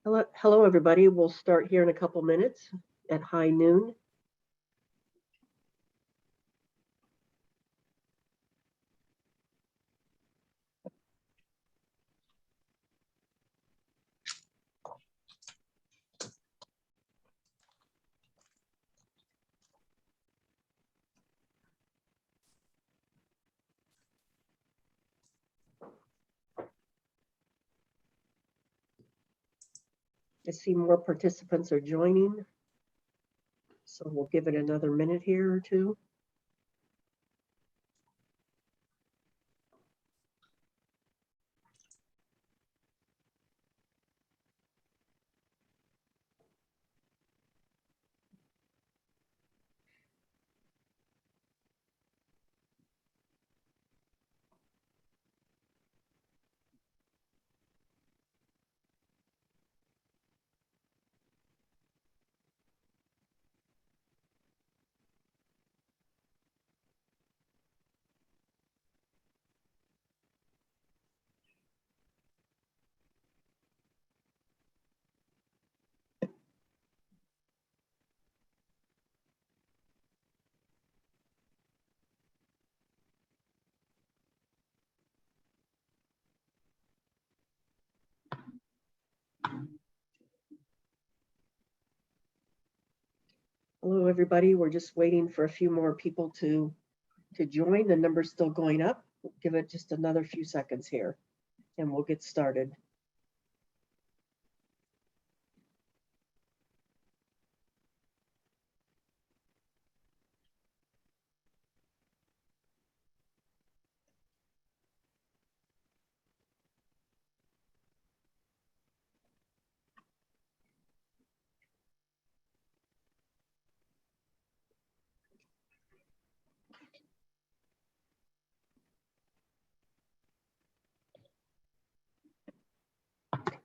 Hello, everybody. We'll start here in a couple minutes at high noon. I see more participants are joining, so we'll give it another minute here or two. Hello, everybody. We're just waiting for a few more people to join. The number's still going up. We'll give it just another few seconds here, and we'll get started.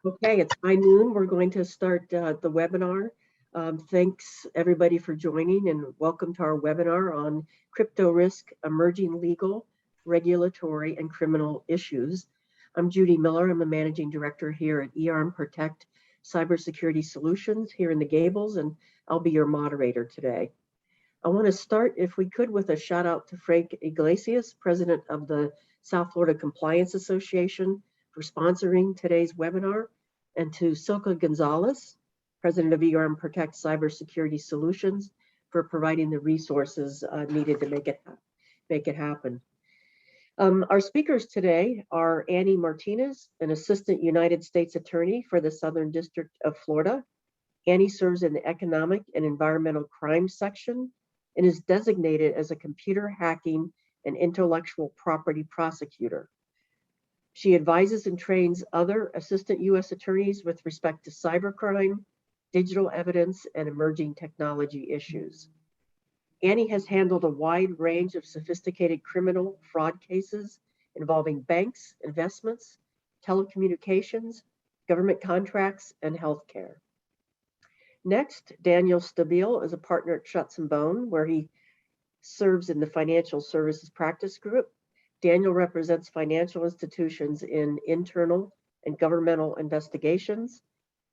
Okay, it's high noon. We're going to start the webinar. Thanks everybody for joining, and welcome to our webinar on crypto risk, emerging legal, regulatory, and criminal issues. I'm Judy Miller. I'm a managing director here at Protect Cybersecurity Solutions here in the Gables, and I'll be your moderator today. I want to start, if we could, with a shout out to Frank Iglesias, president of the South Florida Compliance Association, for sponsoring today's webinar, and to Silka Gonzalez, president of Protect Cybersecurity Solutions, for providing the resources needed to make it happen. Our speakers today are Annie Martinez, an assistant United States attorney for the Southern District of Florida. Annie serves in the Economic and Environmental Crimes section and is designated as a computer hacking and intellectual property prosecutor. She advises and trains other assistant U.S. attorneys with respect to cybercrime, digital evidence, and emerging technology issues. Annie has handled a wide range of sophisticated criminal fraud cases involving banks, investments, telecommunications, government contracts, and healthcare. Next, Daniel Stabile is a partner at Schutz & Bone, where he serves in the Financial Services Practice Group. Daniel represents financial institutions in internal and governmental investigations,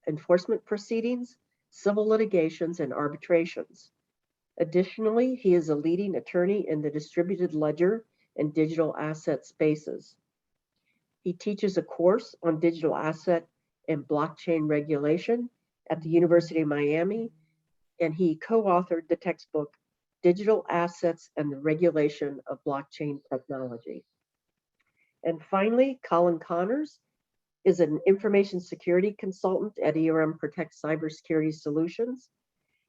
enforcement proceedings, civil litigations, and arbitrations. Additionally, he is a leading attorney in the distributed ledger and digital asset spaces. He teaches a course on digital asset and blockchain regulation at the University of Miami, and he co-authored the textbook Digital Assets and the Regulation of Blockchain Technology. And finally, Colin Connors is an information security consultant at Protect Cybersecurity Solutions.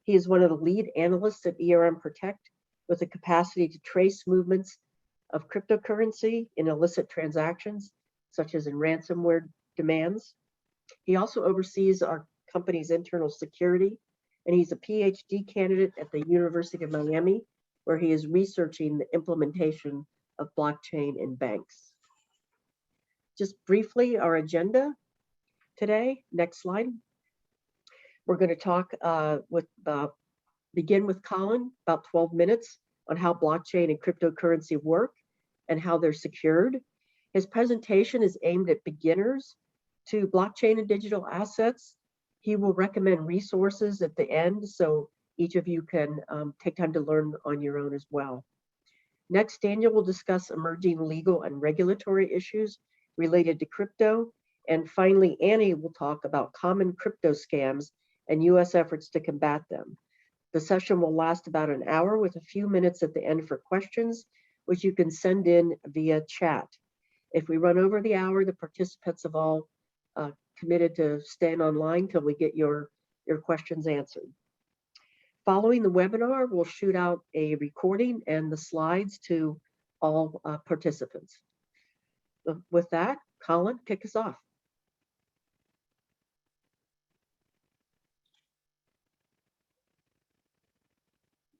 He is one of the lead analysts at Protect with the capacity to trace movements of cryptocurrency in illicit transactions, such as in ransomware demands. He also oversees our company's internal security, and he's a PhD candidate at the University of Miami, where he is researching the implementation of blockchain in banks. Just briefly, our agenda today, next slide. We're going to talk begin with Colin, about 12 minutes, on how blockchain and cryptocurrency work and how they're secured. His presentation is aimed at beginners to blockchain and digital assets, He will recommend resources at the end, so each of you can take time to learn on your own as well. Next, Daniel will discuss emerging legal and regulatory issues related to crypto. And finally, Annie will talk about common crypto scams and US efforts to combat them. The session will last about an hour with a few minutes at the end for questions, which you can send in via chat. If we run over the hour, the participants have all committed to staying online till we get your questions answered. Following the webinar, we'll shoot out a recording and the slides to all participants. With that, Colin, kick us off.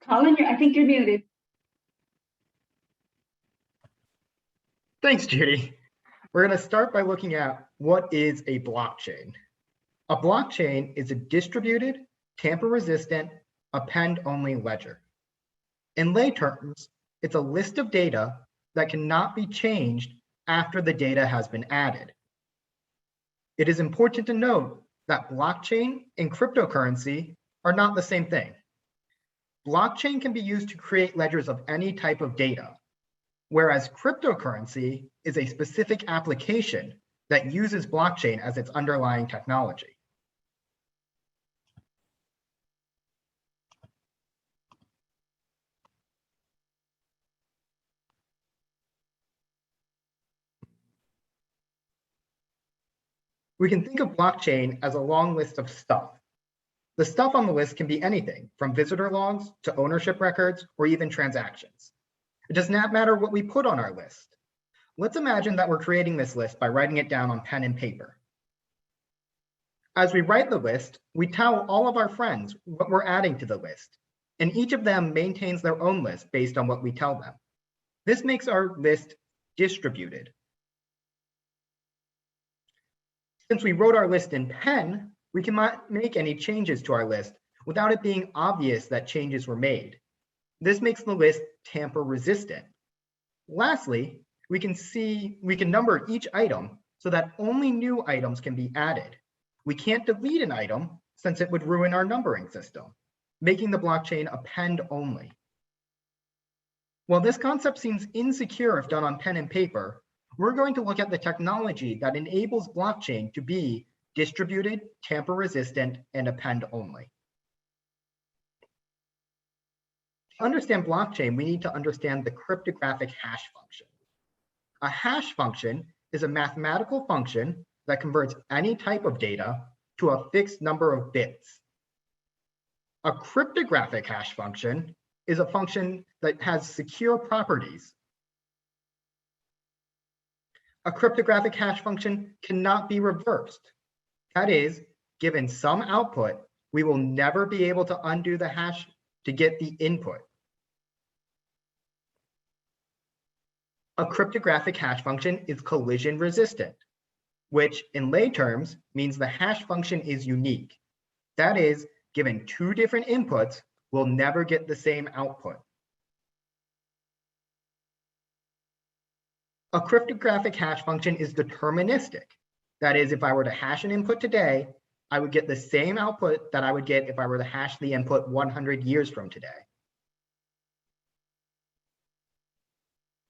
Colin, I think you're muted. Thanks, Judy. We're going to start by looking at what is a blockchain. A blockchain is a distributed, tamper-resistant, append-only ledger. In lay terms, it's a list of data that cannot be changed after the data has been added. It is important to note that blockchain and cryptocurrency are not the same thing. Blockchain can be used to create ledgers of any type of data, whereas cryptocurrency is a specific application that uses blockchain as its underlying technology. We can think of blockchain as a long list of stuff. The stuff on the list can be anything from visitor logs to ownership records or even transactions. It does not matter what we put on our list. Let's imagine that we're creating this list by writing it down on pen and paper. As we write the list, we tell all of our friends what we're adding to the list, and each of them maintains their own list based on what we tell them. This makes our list distributed. Since we wrote our list in pen, we cannot make any changes to our list without it being obvious that changes were made. This makes the list tamper resistant. Lastly, we can number each item so that only new items can be added. We can't delete an item since it would ruin our numbering system, making the blockchain append only. While this concept seems insecure if done on pen and paper, we're going to look at the technology that enables blockchain to be distributed, tamper resistant, and append only. To understand blockchain, we need to understand the cryptographic hash function. A hash function is a mathematical function that converts any type of data to a fixed number of bits. A cryptographic hash function is a function that has secure properties. A cryptographic hash function cannot be reversed. That is, given some output, we will never be able to undo the hash to get the input. A cryptographic hash function is collision resistant, which in lay terms means the hash function is unique. That is, given two different inputs, we'll never get the same output. A cryptographic hash function is deterministic. That is, if I were to hash an input today, I would get the same output that I would get if I were to hash the input 100 years from today.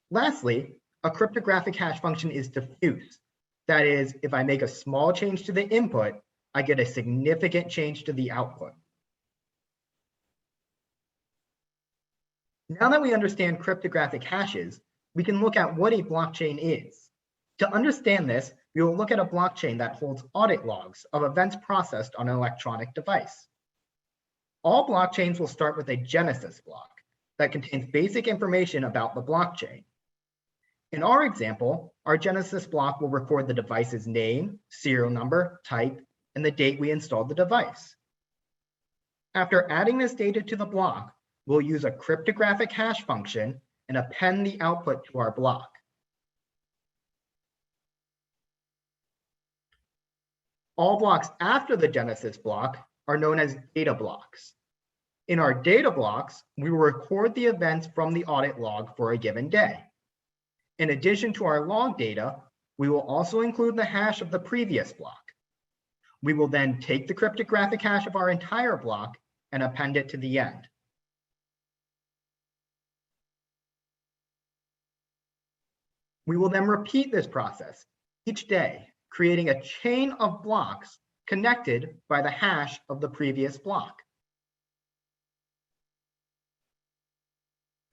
Lastly, a cryptographic hash function is diffuse. That is, if I make a small change to the input, I get a significant change to the output. Now that we understand cryptographic hashes, we can look at what a blockchain is. To understand this, we will look at a blockchain that holds audit logs of events processed on an electronic device. All blockchains will start with a genesis block that contains basic information about the blockchain. In our example, our genesis block will record the device's name, serial number, type, and the date we installed the device. After adding this data to the block, we'll use a cryptographic hash function and append the output to our block. All blocks after the genesis block are known as data blocks. In our data blocks, we will record the events from the audit log for a given day. In addition to our log data, we will also include the hash of the previous block. We will then take the cryptographic hash of our entire block and append it to the end. We will then repeat this process each day, creating a chain of blocks connected by the hash of the previous block.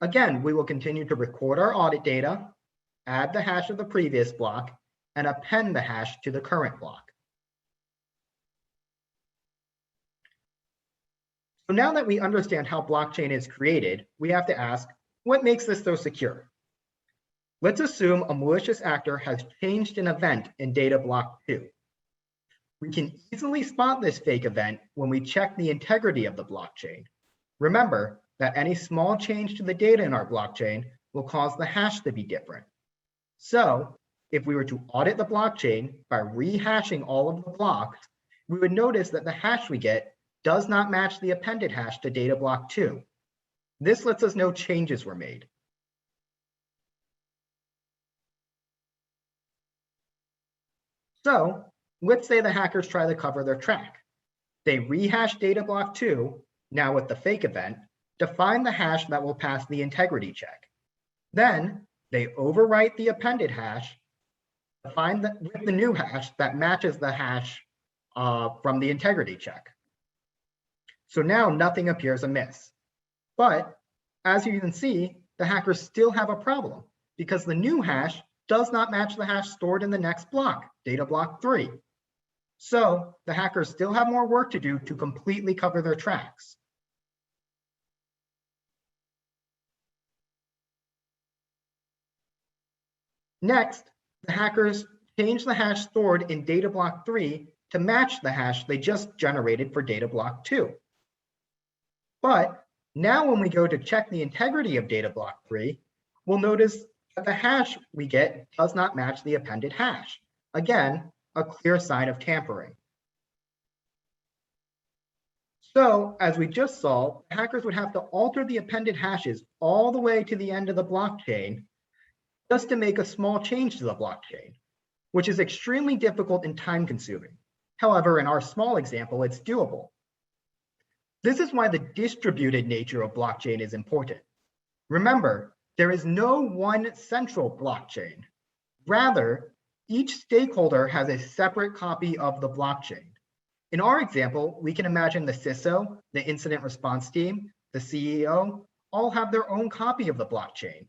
Again, we will continue to record our audit data, add the hash of the previous block, and append the hash to the current block. So now that we understand how blockchain is created, we have to ask, what makes this so secure? Let's assume a malicious actor has changed an event in data block 2. We can easily spot this fake event when we check the integrity of the blockchain. Remember that any small change to the data in our blockchain will cause the hash to be different. So if we were to audit the blockchain by rehashing all of the blocks, we would notice that the hash we get does not match the appended hash to data block 2. This lets us know changes were made. So let's say the hackers try to cover their track. They rehash data block 2, now with the fake event, to find the hash that will pass the integrity check. Then they overwrite the appended hash to find with the new hash that matches the hash from the integrity check. So now nothing appears amiss. But as you can see, the hackers still have a problem because the new hash does not match the hash stored in the next block, data block 3. So the hackers still have more work to do to completely cover their tracks. Next, the hackers change the hash stored in data block 3 to match the hash they just generated for data block 2. But now when we go to check the integrity of data block 3, we'll notice that the hash we get does not match the appended hash. Again, a clear sign of tampering. So as we just saw, hackers would have to alter the appended hashes all the way to the end of the blockchain just to make a small change to the blockchain, which is extremely difficult and time consuming. However, in our small example, it's doable. This is why the distributed nature of blockchain is important. Remember, there is no one central blockchain. Rather, each stakeholder has a separate copy of the blockchain. In our example, we can imagine the CISO, the incident response team, the CEO, all have their own copy of the blockchain.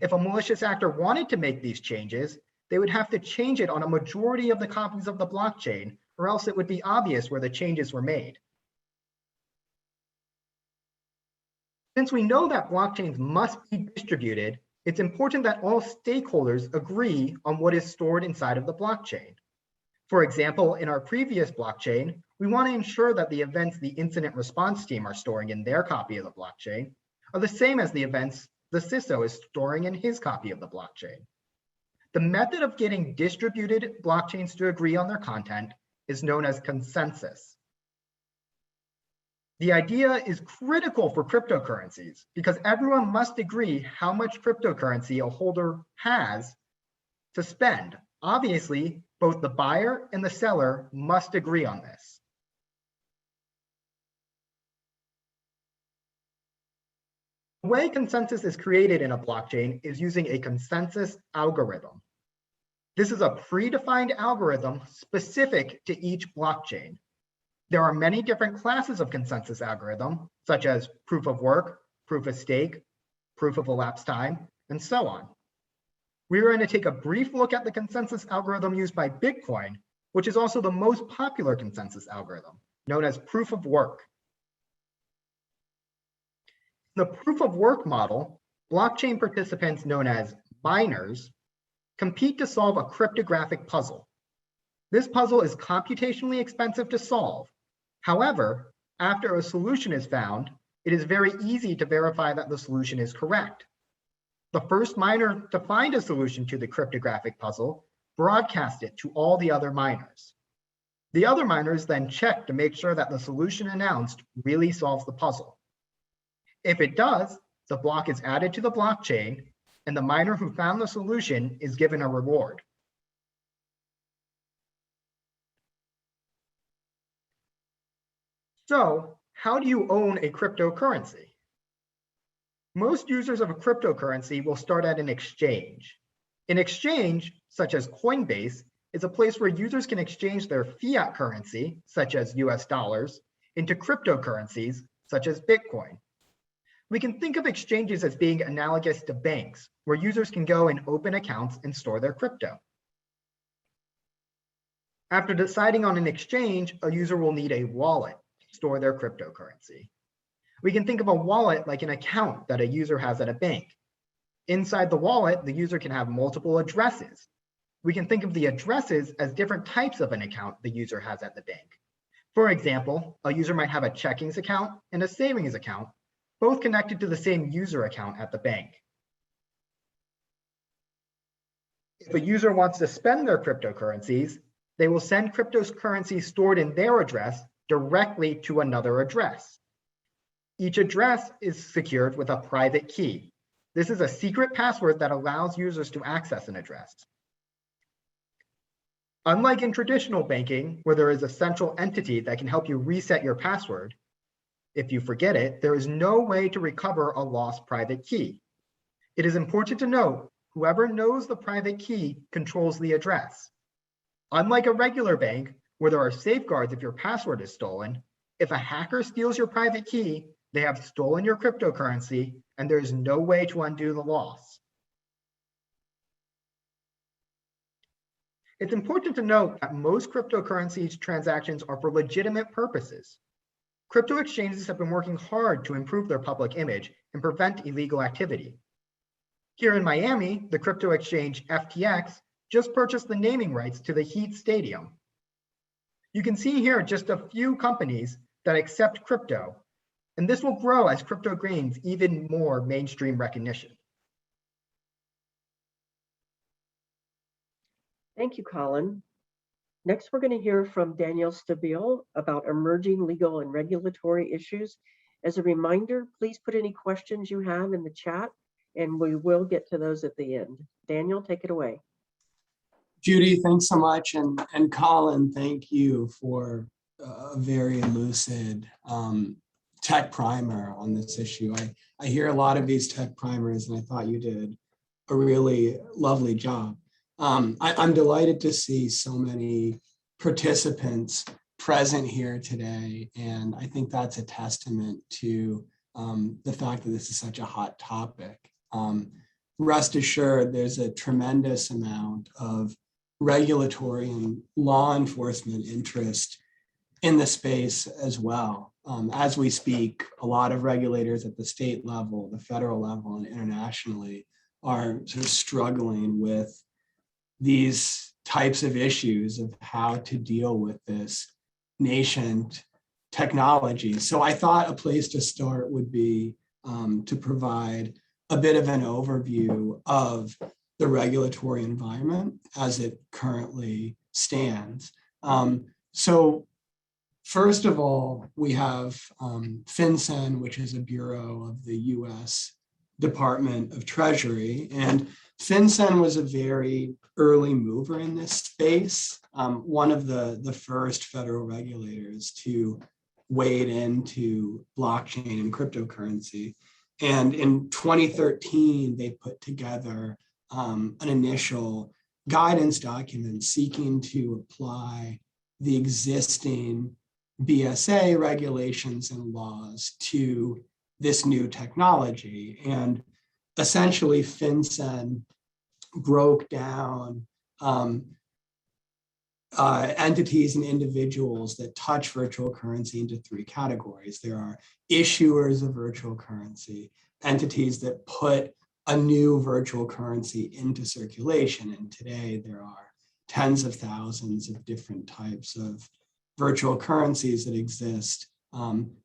If a malicious actor wanted to make these changes, they would have to change it on a majority of the copies of the blockchain, or else it would be obvious where the changes were made. Since we know that blockchains must be distributed, it's important that all stakeholders agree on what is stored inside of the blockchain. For example, in our previous blockchain, we want to ensure that the events the incident response team are storing in their copy of the blockchain are the same as the events the CISO is storing in his copy of the blockchain. The method of getting distributed blockchains to agree on their content is known as consensus. The idea is critical for cryptocurrencies because everyone must agree how much cryptocurrency a holder has to spend. Obviously, both the buyer and the seller must agree on this. The way consensus is created in a blockchain is using a consensus algorithm. This is a predefined algorithm specific to each blockchain. There are many different classes of consensus algorithm, such as proof of work, proof of stake, proof of elapsed time, and so on. We're going to take a brief look at the consensus algorithm used by Bitcoin, which is also the most popular consensus algorithm, known as proof of work. In the proof of work model, blockchain participants known as miners compete to solve a cryptographic puzzle. This puzzle is computationally expensive to solve. However, after a solution is found, it is very easy to verify that the solution is correct. The first miner to find a solution to the cryptographic puzzle broadcasts it to all the other miners. The other miners then check to make sure that the solution announced really solves the puzzle. If it does, the block is added to the blockchain, and the miner who found the solution is given a reward. So how do you own a cryptocurrency? Most users of a cryptocurrency will start at an exchange. An exchange, such as Coinbase, is a place where users can exchange their fiat currency, such as US dollars, into cryptocurrencies, such as Bitcoin. We can think of exchanges as being analogous to banks, where users can go and open accounts and store their crypto. After deciding on an exchange, a user will need a wallet to store their cryptocurrency. We can think of a wallet like an account that a user has at a bank. Inside the wallet, the user can have multiple addresses. We can think of the addresses as different types of an account the user has at the bank. For example, a user might have a checkings account and a savings account, both connected to the same user account at the bank. If a user wants to spend their cryptocurrencies, they will send cryptocurrencies stored in their address directly to another address. Each address is secured with a private key. This is a secret password that allows users to access an address. Unlike in traditional banking, where there is a central entity that can help you reset your password, if you forget it, there is no way to recover a lost private key. It is important to note, whoever knows the private key controls the address. Unlike a regular bank, where there are safeguards if your password is stolen, if a hacker steals your private key, they have stolen your cryptocurrency, and there is no way to undo the loss. It's important to note that most cryptocurrencies transactions are for legitimate purposes. Crypto exchanges have been working hard to improve their public image and prevent illegal activity. Here in Miami, the crypto exchange FTX just purchased the naming rights to the Heat Stadium. You can see here just a few companies that accept crypto, and this will grow as crypto gains even more mainstream recognition. Thank you, Colin. Next, we're going to hear from Danielle Stabile about emerging legal and regulatory issues. As a reminder, please put any questions you have in the chat, and we will get to those at the end. Daniel, take it away. Judy, thanks so much. And Colin, thank you for a very lucid tech primer on this issue. I hear a lot of these tech primers, and I thought you did a really lovely job. I'm delighted to see so many participants present here today, and I think that's a testament to the fact that this is such a hot topic. Rest assured, there's a tremendous amount of regulatory and law enforcement interest in the space as well. As we speak, a lot of regulators at the state level, the federal level, and internationally are sort of struggling with these types of issues of how to deal with this nascent technology. So I thought a place to start would be to provide a bit of an overview of the regulatory environment as it currently stands. So first of all, we have Fincen, which is a bureau of the US Department of Treasury. And Fincen was a very early mover in this space, one of the first federal regulators to wade into blockchain and cryptocurrency. And in 2013, they put together an initial guidance document seeking to apply the existing BSA regulations and laws to this new technology. And essentially, Fincen broke down entities and individuals that touch virtual currency into three categories. There are issuers of virtual currency, entities that put a new virtual currency into circulation. And today there are tens of thousands of different types of virtual currencies that exist,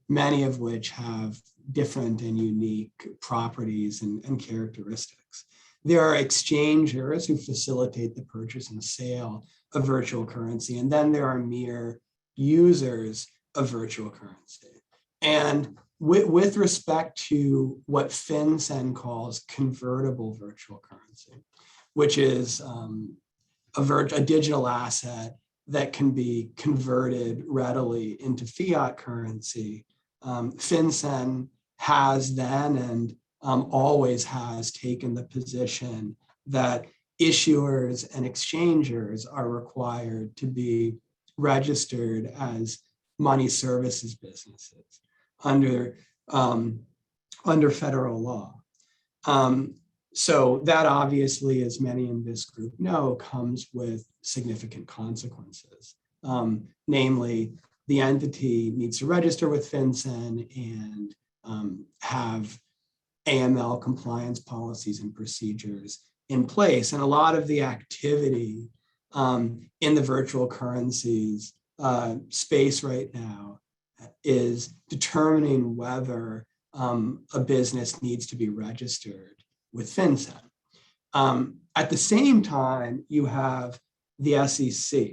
many of which have different and unique properties and characteristics. There are exchangers who facilitate the purchase and sale of virtual currency. And then there are mere users of virtual currency. And with respect to what Fincen calls convertible virtual currency, which is a digital asset that can be converted readily into fiat currency. Fincen has then and always has taken the position that issuers and exchangers are required to be registered as money services businesses under federal law. So that obviously, as many in this group know, comes with significant consequences. Namely, the entity needs to register with Fincen and have AML compliance policies and procedures in place. And a lot of the activity in the virtual currencies space right now is determining whether a business needs to be registered with Fincen. At the same time, you have the SEC.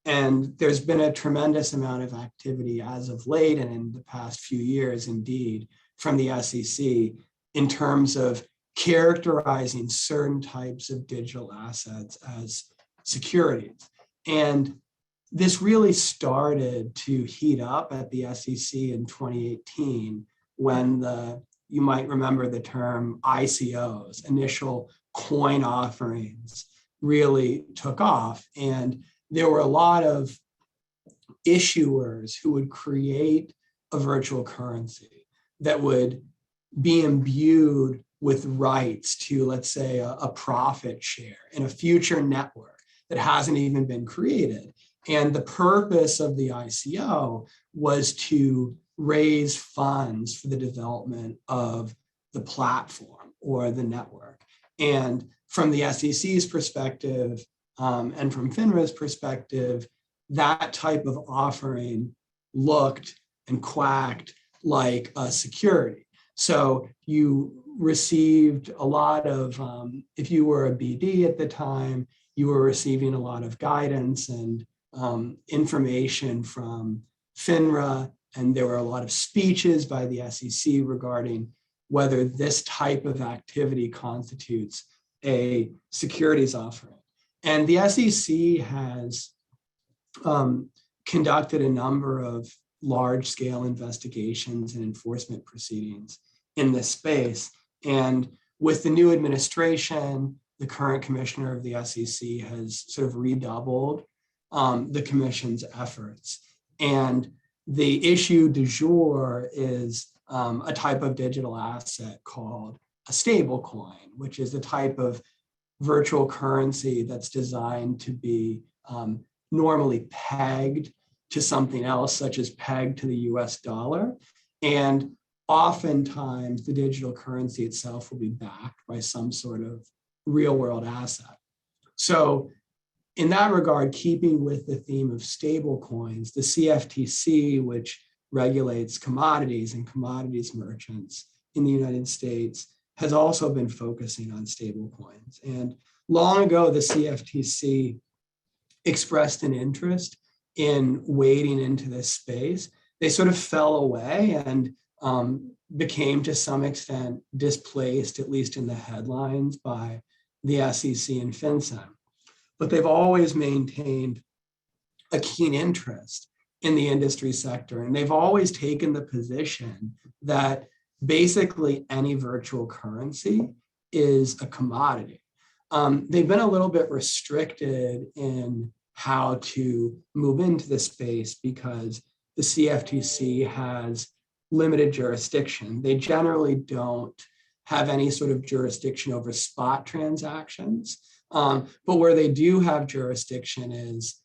And there's been a tremendous amount of activity as of late and in the past few years, indeed, from the SEC in terms of characterizing certain types of digital assets as securities. And this really started to heat up at the SEC in 2018 when you might remember the term ICOs, initial coin offerings, really took off. And there were a lot of issuers who would create a virtual currency that would be imbued with rights to, let's say, a profit share in a future network that hasn't even been created. And the purpose of the ICO was to raise funds for the development of the platform or the network. And from the SEC's perspective and from FINRA's perspective, that type of offering looked and quacked like a security. So you received a lot of, if you were a BD at the time, you were receiving a lot of guidance and information from FINRA, and there were a lot of speeches by the SEC regarding whether this type of activity constitutes a securities offering. And the SEC has conducted a number of large-scale investigations and enforcement proceedings in this space. And with the new administration, the current commissioner of the SEC has sort of redoubled the commission's efforts. And the issue du jour is a type of digital asset called a stable coin, which is a type of virtual currency that's designed to be normally pegged to something else, such as pegged to the US dollar. And oftentimes the digital currency itself will be backed by some sort of real world asset. So in that regard, keeping with the theme of stable coins, the CFTC, which regulates commodities and commodities merchants in the United States, has also been focusing on stable coins. And long ago, the CFTC expressed an interest in wading into this space. They sort of fell away and became to some extent displaced, at least in the headlines, by the SEC and Fincen. But they've always maintained a keen interest in the industry sector. And they've always taken the position that basically any virtual currency is a commodity. They've been a little bit restricted in how to move into the space because the CFTC has limited jurisdiction. They generally don't have any sort of jurisdiction over spot transactions. But where they do have jurisdiction is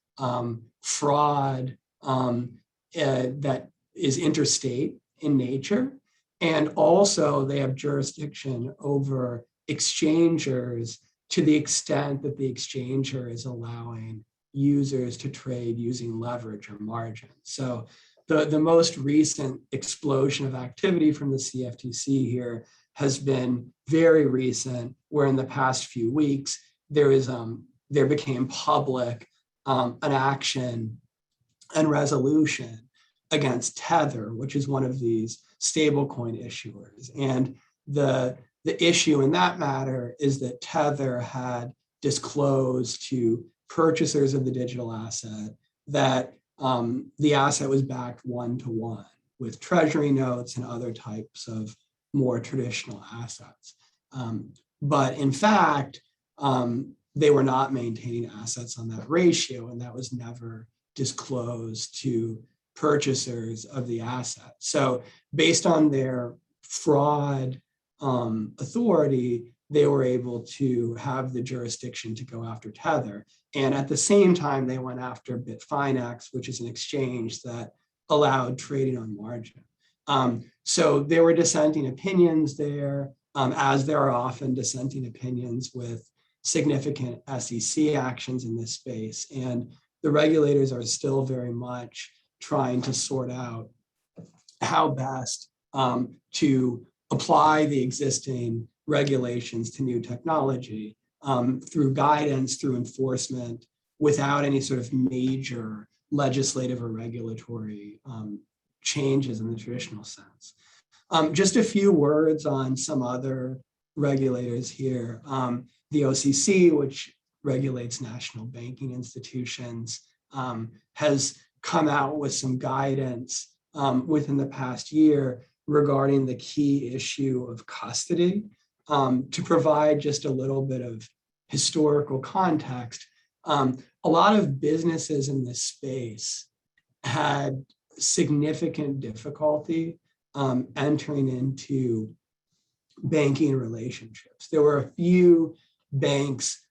fraud that is interstate in nature. And also they have jurisdiction over exchangers to the extent that the exchanger is allowing users to trade using leverage or margin. So the most recent explosion of activity from the CFTC here has been very recent, where in the past few weeks, there became public an action and resolution against Tether, which is one of these stablecoin issuers. And the issue in that matter is that Tether had disclosed to purchasers of the digital asset that the asset was backed one-to-one with treasury notes and other types of more traditional assets. But in fact, they were not maintaining assets on that ratio, and that was never disclosed to purchasers of the asset. So based on their fraud authority, they were able to have the jurisdiction to go after Tether. And at the same time, they went after Bitfinex, which is an exchange that allowed trading on margin. So there were dissenting opinions there, as there are often dissenting opinions with significant SEC actions in this space. And the regulators are still very much trying to sort out how best to apply the existing regulations to new technology through guidance, through enforcement, without any sort of major legislative or regulatory changes in the traditional sense. Just a few words on some other regulators here. The OCC, which regulates national banking institutions, has come out with some guidance within the past year regarding the key issue of custody. To provide just a little bit of historical context, a lot of businesses in this space had significant difficulty entering into banking relationships. There were a few banks,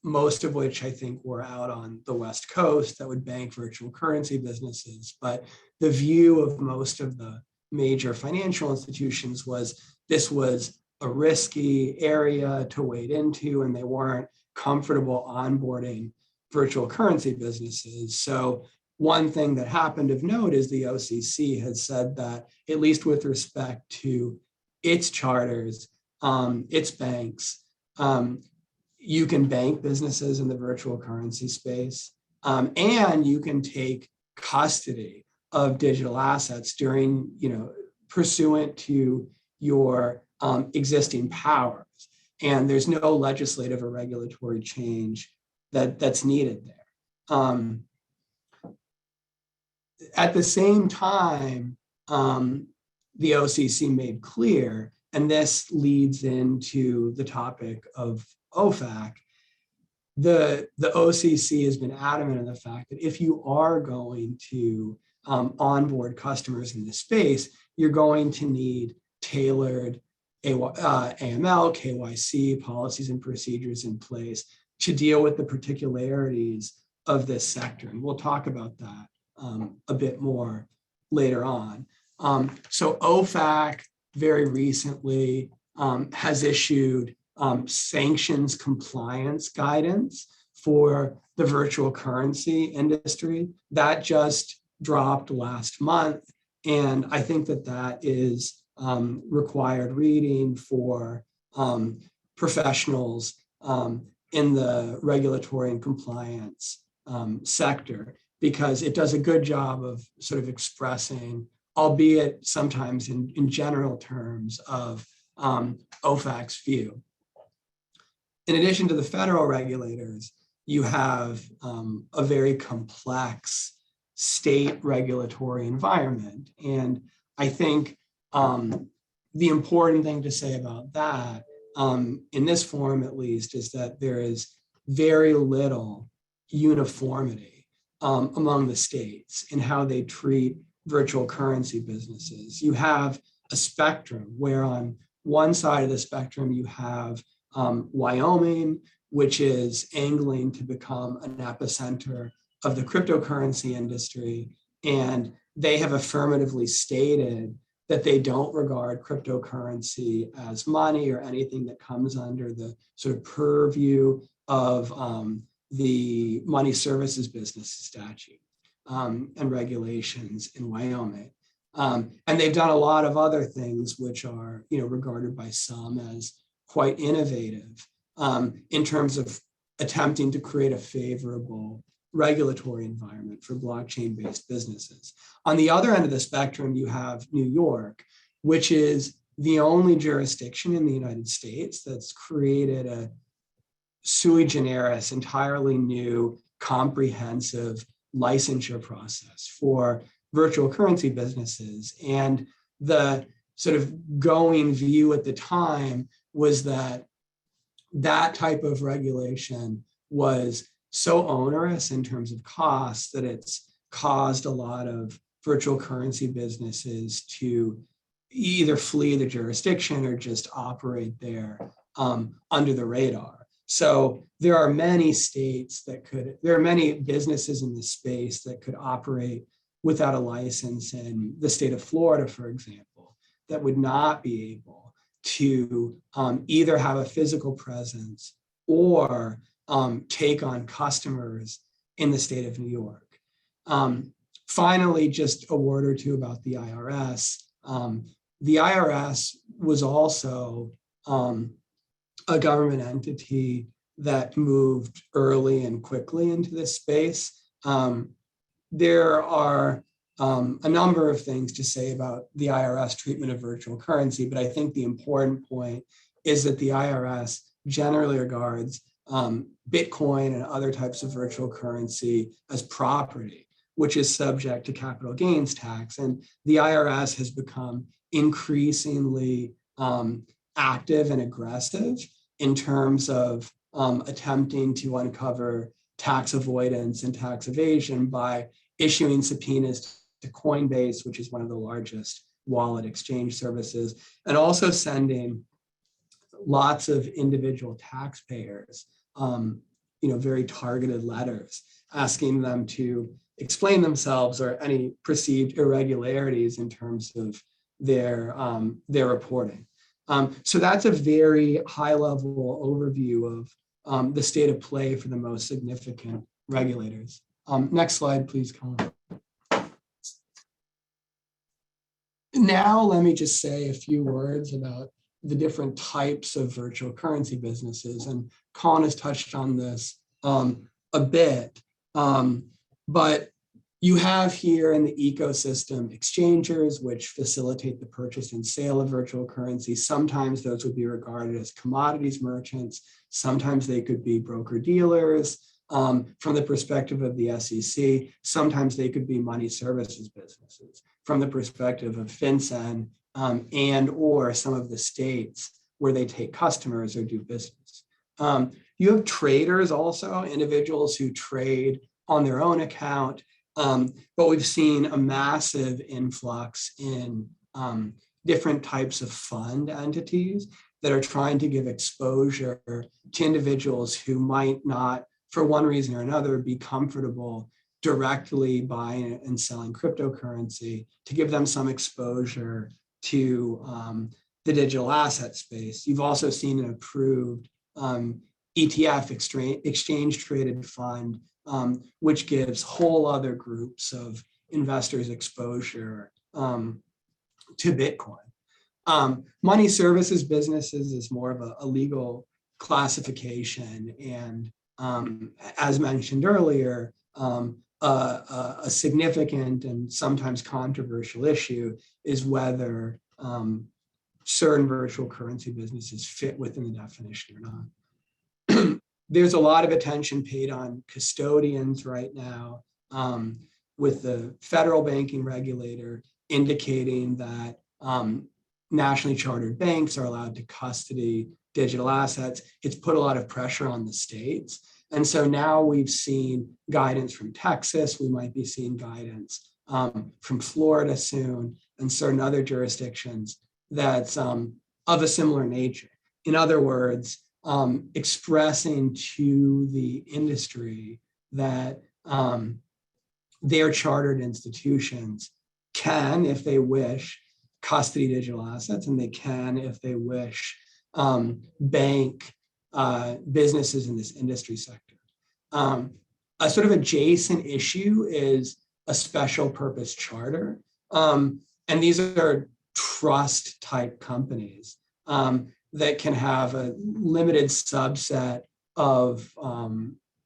most of which I think were out on the West Coast, that would bank virtual currency businesses. But the view of most of the major financial institutions was this was a risky area to wade into, and they weren't comfortable onboarding virtual currency businesses. So one thing that happened of note is the OCC has said that, at least with respect to its charters, its banks, you can bank businesses in the virtual currency space, and you can take custody of digital assets during, pursuant to your existing powers. And there's no legislative or regulatory change that's needed there. At the same time, the OCC made clear, and this leads into the topic of Ofac, the OCC has been adamant on the fact that if you are going to onboard customers in this space, you're going to need tailored AML, KYC policies and procedures in place to deal with the particularities of this sector. And we'll talk about that a bit more later on. So Ofac very recently has issued sanctions compliance guidance for the virtual currency industry. That just dropped last month. And I think that is required reading for professionals in the regulatory and compliance sector, because it does a good job of sort of expressing, albeit sometimes in general terms, of Ofac's view. In addition to the federal regulators, you have a very complex state regulatory environment. And I think the important thing to say about that, in this forum at least, is that there is very little uniformity among the states in how they treat virtual currency businesses. You have a spectrum where on one side of the spectrum you have Wyoming, which is angling to become an epicenter of the cryptocurrency industry. And they have affirmatively stated that they don't regard cryptocurrency as money or anything that comes under the sort of purview of the money services business statute and regulations in Wyoming. And they've done a lot of other things which are, regarded by some as quite innovative in terms of attempting to create a favorable regulatory environment for blockchain-based businesses. On the other end of the spectrum, you have New York, which is the only jurisdiction in the United States that's created a sui generis, entirely new, comprehensive licensure process for virtual currency businesses. And the sort of going view at the time was that that type of regulation was so onerous in terms of costs that it's caused a lot of virtual currency businesses to either flee the jurisdiction or just operate there under the radar. So there are many there are many businesses in this space that could operate without a license in the state of Florida, for example, that would not be able to either have a physical presence or take on customers in the state of New York. Finally, just a word or two about the IRS. The IRS was also a government entity that moved early and quickly into this space. There are a number of things to say about the IRS treatment of virtual currency, but I think the important point is that the IRS generally regards Bitcoin and other types of virtual currency as property, which is subject to capital gains tax. And the IRS has become increasingly active and aggressive in terms of attempting to uncover tax avoidance and tax evasion by issuing subpoenas to Coinbase, which is one of the largest wallet exchange services, and also sending lots of individual taxpayers, very targeted letters asking them to explain themselves or any perceived irregularities in terms of their reporting. So that's a very high-level overview of the state of play for the most significant regulators. Next slide, please, Colin. Now, let me just say a few words about the different types of virtual currency businesses. And Colin has touched on this a bit, but you have here in the ecosystem exchangers, which facilitate the purchase and sale of virtual currency. Sometimes those would be regarded as commodities merchants. Sometimes they could be broker dealers. From the perspective of the SEC, sometimes they could be money services businesses. From the perspective of Fincen and or some of the states where they take customers or do business. You have traders also, individuals who trade on their own account, but we've seen a massive influx in different types of fund entities that are trying to give exposure to individuals who might not, for one reason or another, be comfortable directly buying and selling cryptocurrency, to give them some exposure to the digital asset space. You've also seen an approved ETF, exchange traded fund, which gives whole other groups of investors exposure to Bitcoin. Money services businesses is more of a legal classification, and as mentioned earlier, a significant and sometimes controversial issue is whether certain virtual currency businesses fit within the definition or not. There's a lot of attention paid on custodians right now, with the federal banking regulator indicating that nationally chartered banks are allowed to custody digital assets. It's put a lot of pressure on the states. And so now we've seen guidance from Texas. We might be seeing guidance from Florida soon, and certain other jurisdictions that's of a similar nature. In other words, expressing to the industry that their chartered institutions can, if they wish, custody digital assets, and they can, if they wish, bank businesses in this industry sector. A sort of adjacent issue is a special purpose charter. And these are trust type companies that can have a limited subset of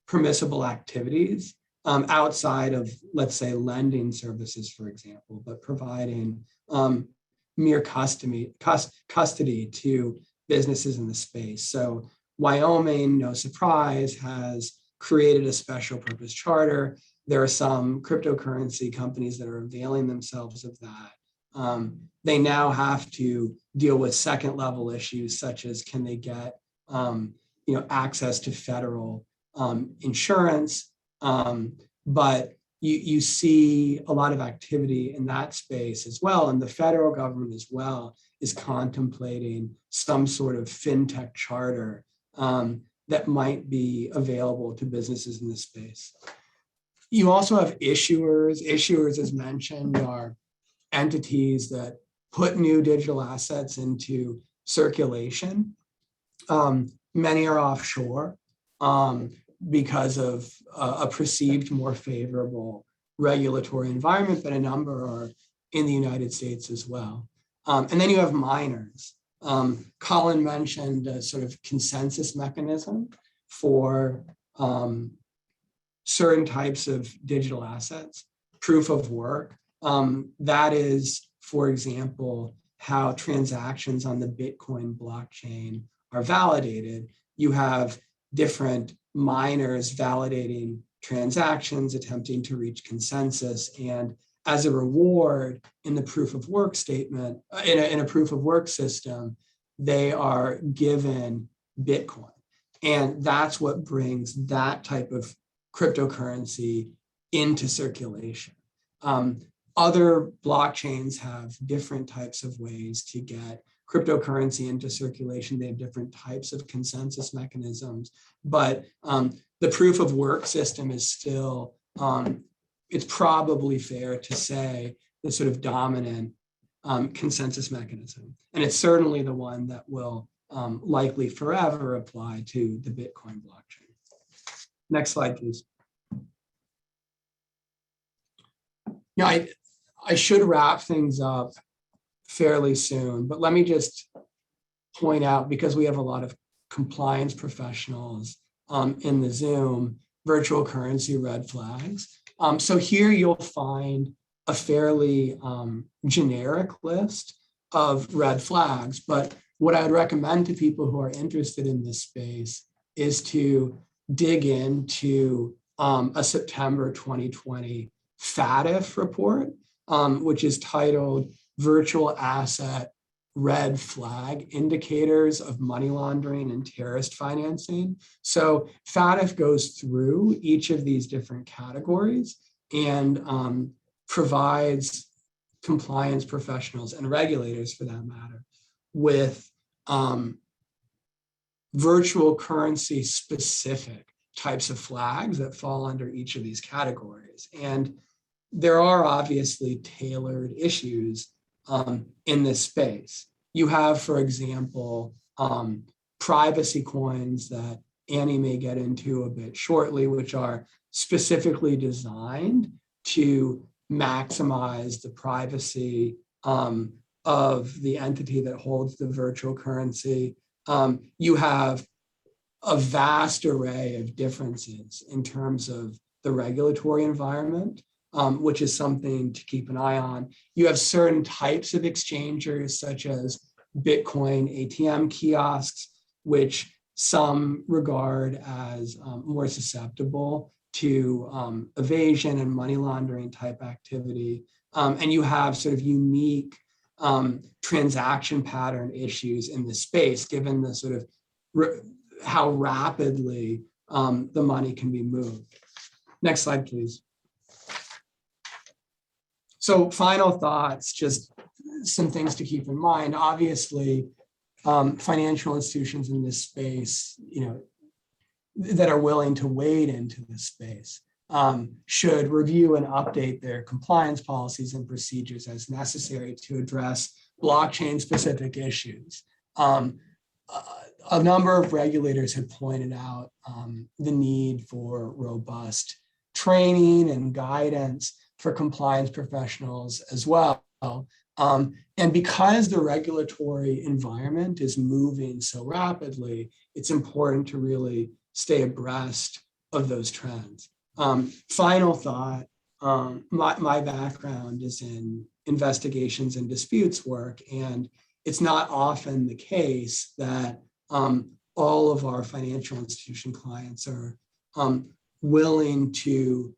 permissible activities outside of, let's say, lending services, for example, but providing mere custody to businesses in the space. So Wyoming, no surprise, has created a special purpose charter. There are some cryptocurrency companies that are availing themselves of that. They now have to deal with second level issues such as can they get access to federal insurance, but you see a lot of activity in that space as well, and the federal government as well is contemplating some sort of fintech charter that might be available to businesses in this space. You also have issuers. Issuers, as mentioned, are entities that put new digital assets into circulation. Many are offshore because of a perceived more favorable regulatory environment, but a number are in the United States as well. And then you have miners. Colin mentioned a sort of consensus mechanism for certain types of digital assets, proof of work. That is, for example, how transactions on the Bitcoin blockchain are validated. You have different miners validating transactions, attempting to reach consensus, and as a reward in the proof of work statement, in a proof of work system, they are given Bitcoin. And that's what brings that type of cryptocurrency into circulation. Other blockchains have different types of ways to get cryptocurrency into circulation. They have different types of consensus mechanisms, but the proof of work system is still, it's probably fair to say, the sort of dominant consensus mechanism. And it's certainly the one that will likely forever apply to the Bitcoin blockchain. Next slide, please. Yeah, I should wrap things up fairly soon, but let me just point out, because we have a lot of compliance professionals in the Zoom, virtual currency red flags. So here you'll find a fairly generic list of red flags, but what I would recommend to people who are interested in this space is to dig into a September 2020 FATF report, which is titled Virtual Asset Red Flag Indicators of Money Laundering and Terrorist Financing. So FATF goes through each of these different categories and provides compliance professionals and regulators, for that matter, with virtual currency specific types of flags that fall under each of these categories. And there are obviously tailored issues in this space. You have, for example, privacy coins that Annie may get into a bit shortly, which are specifically designed to maximize the privacy of the entity that holds the virtual currency. You have a vast array of differences in terms of the regulatory environment, which is something to keep an eye on. You have certain types of exchangers, such as Bitcoin ATM kiosks, which some regard as more susceptible to evasion and money laundering type activity. And you have sort of unique transaction pattern issues in the space, given the sort of how rapidly the money can be moved. Next slide, please. So final thoughts, just some things to keep in mind. Obviously, financial institutions in this space, that are willing to wade into this space should review and update their compliance policies and procedures as necessary to address blockchain-specific issues. A number of regulators have pointed out the need for robust training and guidance for compliance professionals as well. And because the regulatory environment is moving so rapidly, it's important to really stay abreast of those trends. Final thought, my background is in investigations and disputes work, and it's not often the case that all of our financial institution clients are willing to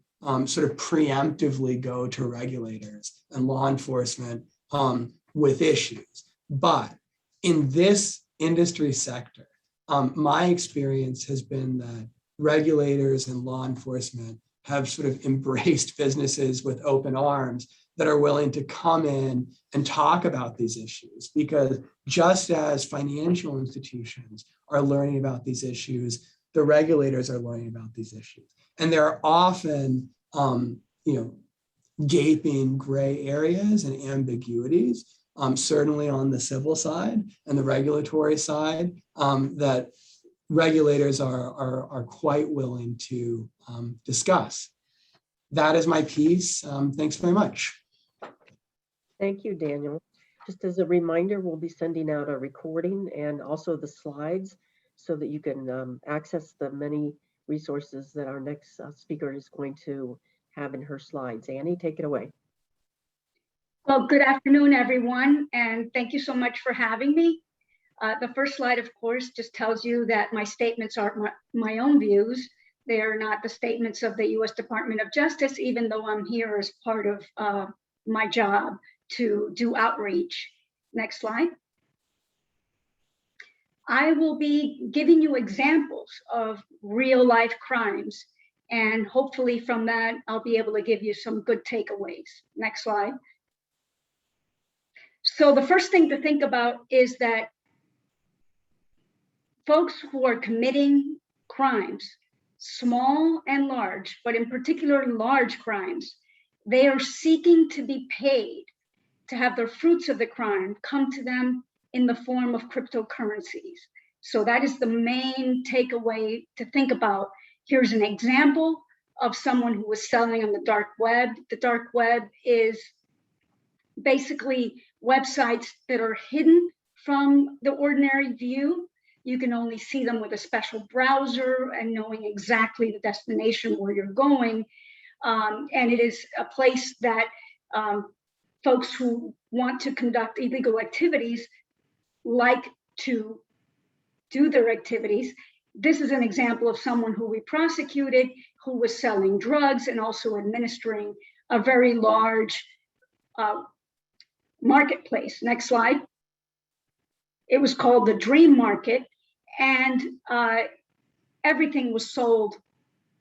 sort of preemptively go to regulators and law enforcement with issues. But in this industry sector, my experience has been that regulators and law enforcement have sort of embraced businesses with open arms that are willing to come in and talk about these issues, because just as financial institutions are learning about these issues, the regulators are learning about these issues. And there are often, gaping gray areas and ambiguities, certainly on the civil side and the regulatory side, that regulators are quite willing to discuss. That is my piece. Thanks very much. Thank you, Daniel. Just as a reminder, we'll be sending out a recording and also the slides so that you can access the many resources that our next speaker is going to have in her slides. Annie, take it away. Well, good afternoon, everyone, and thank you so much for having me. The first slide, of course, just tells you that my statements are my own views. They are not the statements of the U.S. Department of Justice, even though I'm here as part of my job to do outreach. Next slide. I will be giving you examples of real life crimes, and hopefully from that, I'll be able to give you some good takeaways. Next slide. So the first thing to think about is that folks who are committing crimes, small and large, but in particular large crimes, they are seeking to be paid to have the fruits of the crime come to them in the form of cryptocurrencies. So that is the main takeaway to think about. Here's an example of someone who was selling on the dark web. The dark web is basically websites that are hidden from the ordinary view. You can only see them with a special browser and knowing exactly the destination where you're going. And it is a place that folks who want to conduct illegal activities like to do their activities. This is an example of someone who we prosecuted who was selling drugs and also administering a very large marketplace. Next slide. It was called the Dream Market, and everything was sold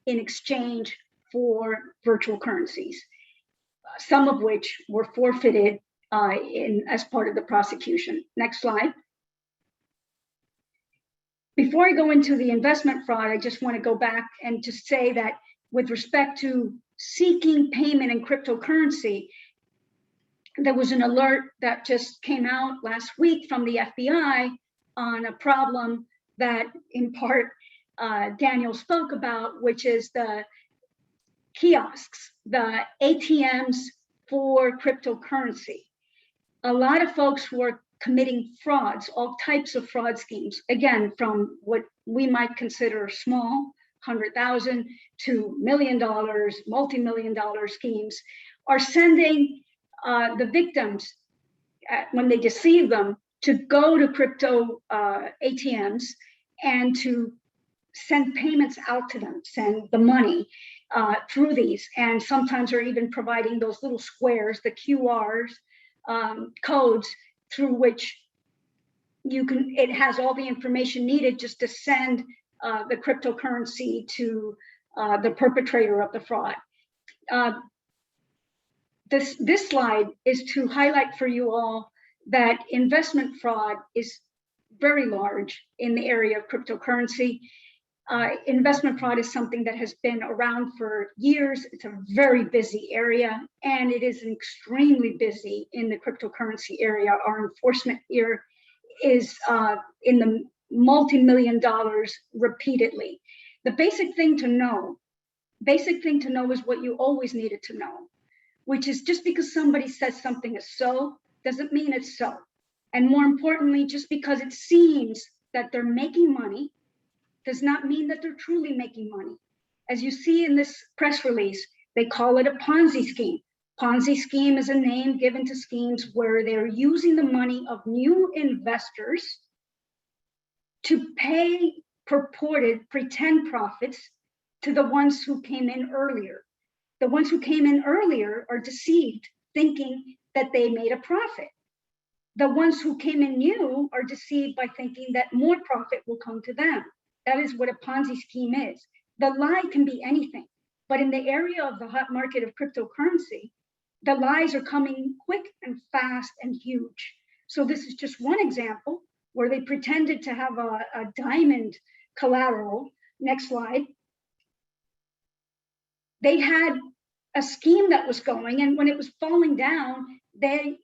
in exchange for virtual currencies, some of which were forfeited as part of the prosecution. Next slide. Before I go into the investment fraud, I just want to go back and to say that with respect to seeking payment in cryptocurrency, there was an alert that just came out last week from the FBI on a problem that in part Daniel spoke about, which is the kiosks, the ATMs for cryptocurrency. A lot of folks were committing frauds, all types of fraud schemes, again, from what we might consider small, 100,000 to $1 million, multi-million-dollar schemes, are sending the victims, when they deceive them, to go to crypto ATMs and to send payments out to them, send the money through these. And sometimes are even providing those little squares, the QRs, codes through which you can, it has all the information needed just to send the cryptocurrency to the perpetrator of the fraud. This slide is to highlight for you all that investment fraud is very large in the area of cryptocurrency. Investment fraud is something that has been around for years. It's a very busy area, and it is extremely busy in the cryptocurrency area. Our enforcement here is in the multi-million dollars repeatedly. The basic thing to know is what you always needed to know, which is just because somebody says something is so, doesn't mean it's so. And more importantly, just because it seems that they're making money does not mean that they're truly making money. As you see in this press release, they call it a Ponzi scheme. Ponzi scheme is a name given to schemes where they're using the money of new investors to pay purported pretend profits to the ones who came in earlier. The ones who came in earlier are deceived, thinking that they made a profit. The ones who came in new are deceived by thinking that more profit will come to them. That is what a Ponzi scheme is. The lie can be anything, but in the area of the hot market of cryptocurrency, the lies are coming quick and fast and huge. So this is just one example where they pretended to have a diamond collateral. Next slide. They had a scheme that was going, and when it was falling down, they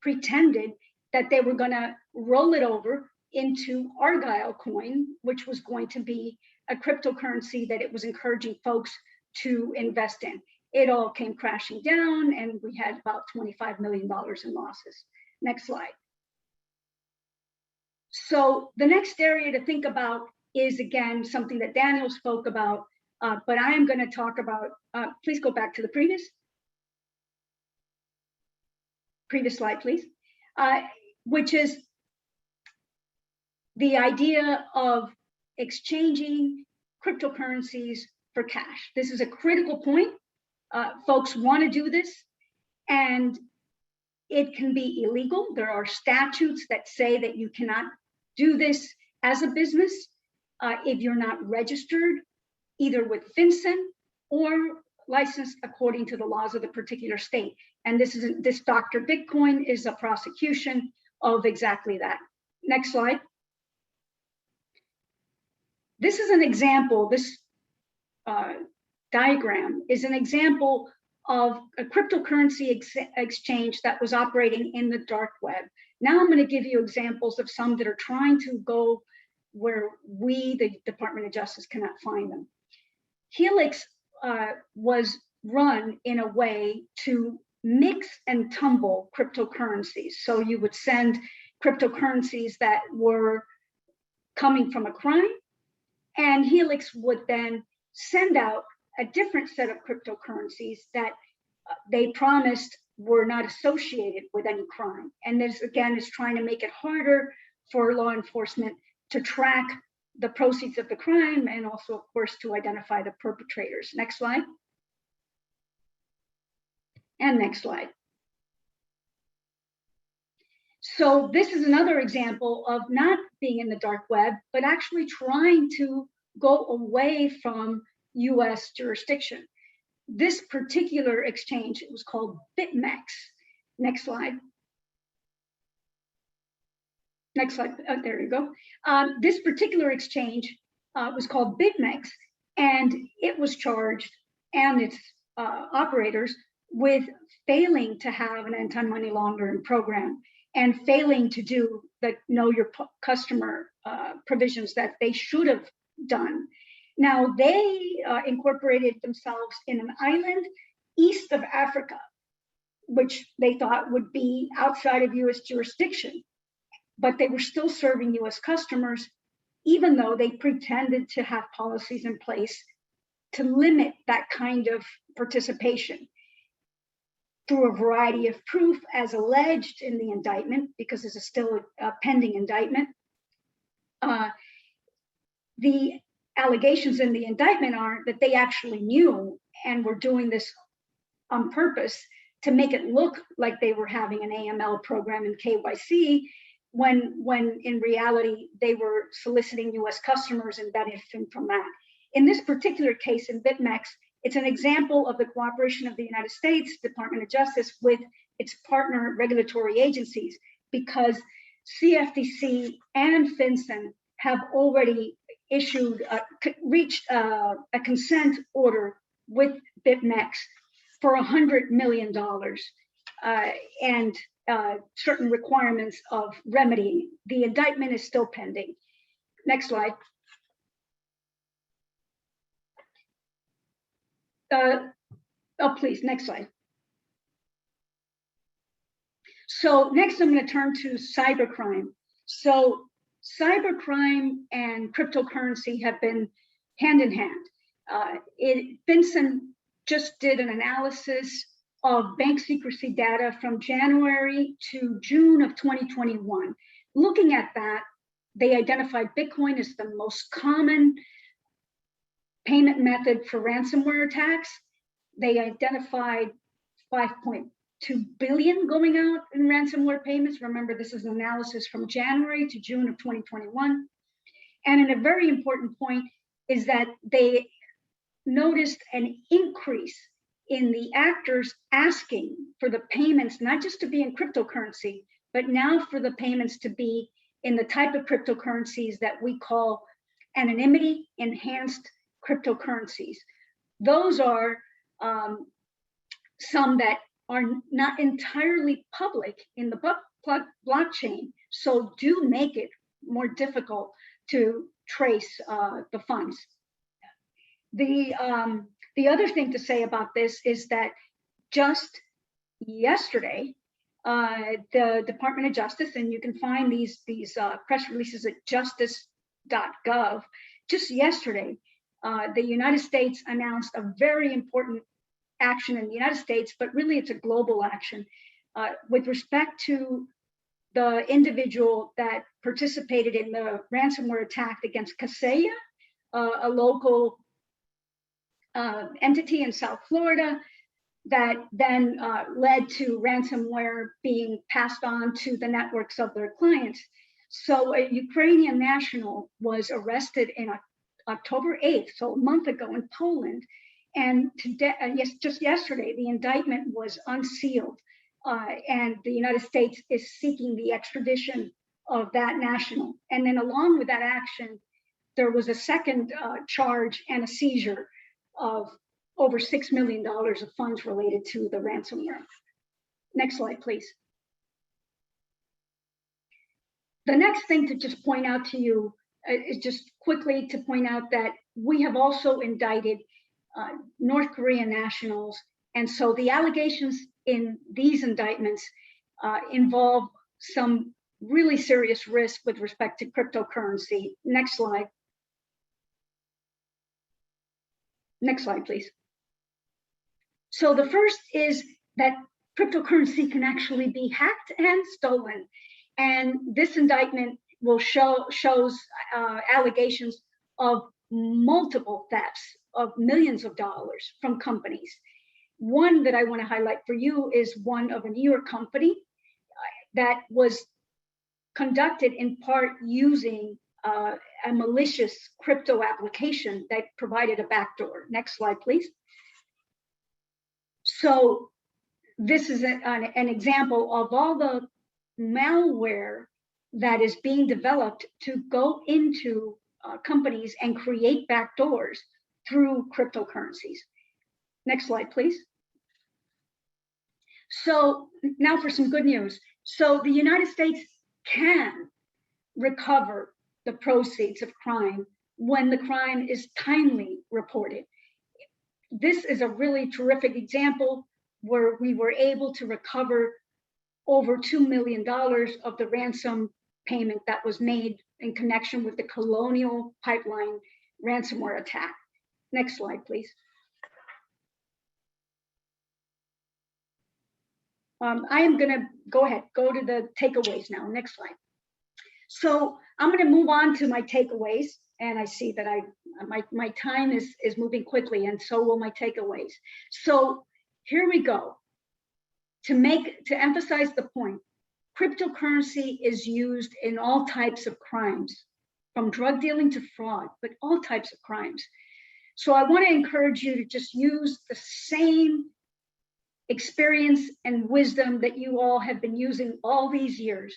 pretended that they were going to roll it over into Argyle coin, which was going to be a cryptocurrency that it was encouraging folks to invest in. It all came crashing down, and we had about $25 million in losses. Next slide. So the next area to think about is, again, something that Daniel spoke about, but I am going to talk about, please go back to the previous slide, please, which is the idea of exchanging cryptocurrencies for cash. This is a critical point. Folks want to do this, and it can be illegal. There are statutes that say that you cannot do this as a business if you're not registered either with Fincen or licensed according to the laws of the particular state. And this Dr. Bitcoin is a prosecution of exactly that. Next slide. This is an example, this diagram is an example of a cryptocurrency exchange that was operating in the dark web. Now I'm going to give you examples of some that are trying to go where we, the Department of Justice, cannot find them. Helix was run in a way to mix and tumble cryptocurrencies. So you would send cryptocurrencies that were coming from a crime, and Helix would then send out a different set of cryptocurrencies that they promised were not associated with any crime. And this, again, is trying to make it harder for law enforcement to track the proceeds of the crime, and also, of course, to identify the perpetrators. Next slide. And next slide. So this is another example of not being in the dark web, but actually trying to go away from US jurisdiction. This particular exchange, it was called BitMEX. Next slide. Next slide, there you go. This particular exchange was called BitMEX, and it was charged, and its operators, with failing to have an anti-money laundering program and failing to do the know your customer provisions that they should have done. Now, they incorporated themselves in an island east of Africa, which they thought would be outside of US jurisdiction, but they were still serving US customers, even though they pretended to have policies in place to limit that kind of participation through a variety of proof as alleged in the indictment, because this is still a pending indictment. The allegations in the indictment are that they actually knew and were doing this on purpose to make it look like they were having an AML program in KYC, when in reality they were soliciting US customers and benefiting from that. In this particular case in BitMEX, it's an example of the cooperation of the United States Department of Justice with its partner regulatory agencies, because CFTC and Fincen have already reached a consent order with BitMEX for $100 million and certain requirements of remedy. The indictment is still pending. Next slide. Oh, please, next slide. So next I'm going to turn to cybercrime. So cybercrime and cryptocurrency have been hand in hand. Fincen just did an analysis of bank secrecy data from January to June of 2021. Looking at that, they identified Bitcoin as the most common payment method for ransomware attacks. They identified 5.2 billion going out in ransomware payments. Remember, this is an analysis from January to June of 2021. And a very important point is that they noticed an increase in the actors asking for the payments, not just to be in cryptocurrency, but now for the payments to be in the type of cryptocurrencies that we call anonymity enhanced cryptocurrencies. Those are some that are not entirely public in the blockchain, so do make it more difficult to trace the funds. The other thing to say about this is that just yesterday, the Department of Justice, and you can find these press releases at justice.gov, just yesterday, the United States announced a very important action in the United States, but really it's a global action with respect to the individual that participated in the ransomware attack against Kaseya, a local entity in South Florida that then led to ransomware being passed on to the networks of their clients. So a Ukrainian national was arrested in October 8th, so a month ago in Poland. And today, just yesterday, the indictment was unsealed, and the United States is seeking the extradition of that national. And then along with that action, there was a second charge and a seizure of over $6 million of funds related to the ransomware. Next slide, please. The next thing to just point out to you is just quickly to point out that we have also indicted North Korean nationals. And so the allegations in these indictments involve some really serious risk with respect to cryptocurrency. Next slide. Next slide, please. So the first is that cryptocurrency can actually be hacked and stolen. And this indictment will shows allegations of multiple thefts of millions of dollars from companies. One that I want to highlight for you is one of a New York company that was conducted in part using a malicious crypto application that provided a backdoor. Next slide, please. So this is an example of all the malware that is being developed to go into companies and create backdoors through cryptocurrencies. Next slide, please. So now for some good news. So the United States can recover the proceeds of crime when the crime is timely reported. This is a really terrific example where we were able to recover over $2 million of the ransom payment that was made in connection with the Colonial Pipeline ransomware attack. Next slide, please. I am going to go to the takeaways now. Next slide. So I'm going to move on to my takeaways, and I see that my time is moving quickly, and so will my takeaways. So here we go. To emphasize the point, cryptocurrency is used in all types of crimes, from drug dealing to fraud, but all types of crimes. So I want to encourage you to just use the same experience and wisdom that you all have been using all these years.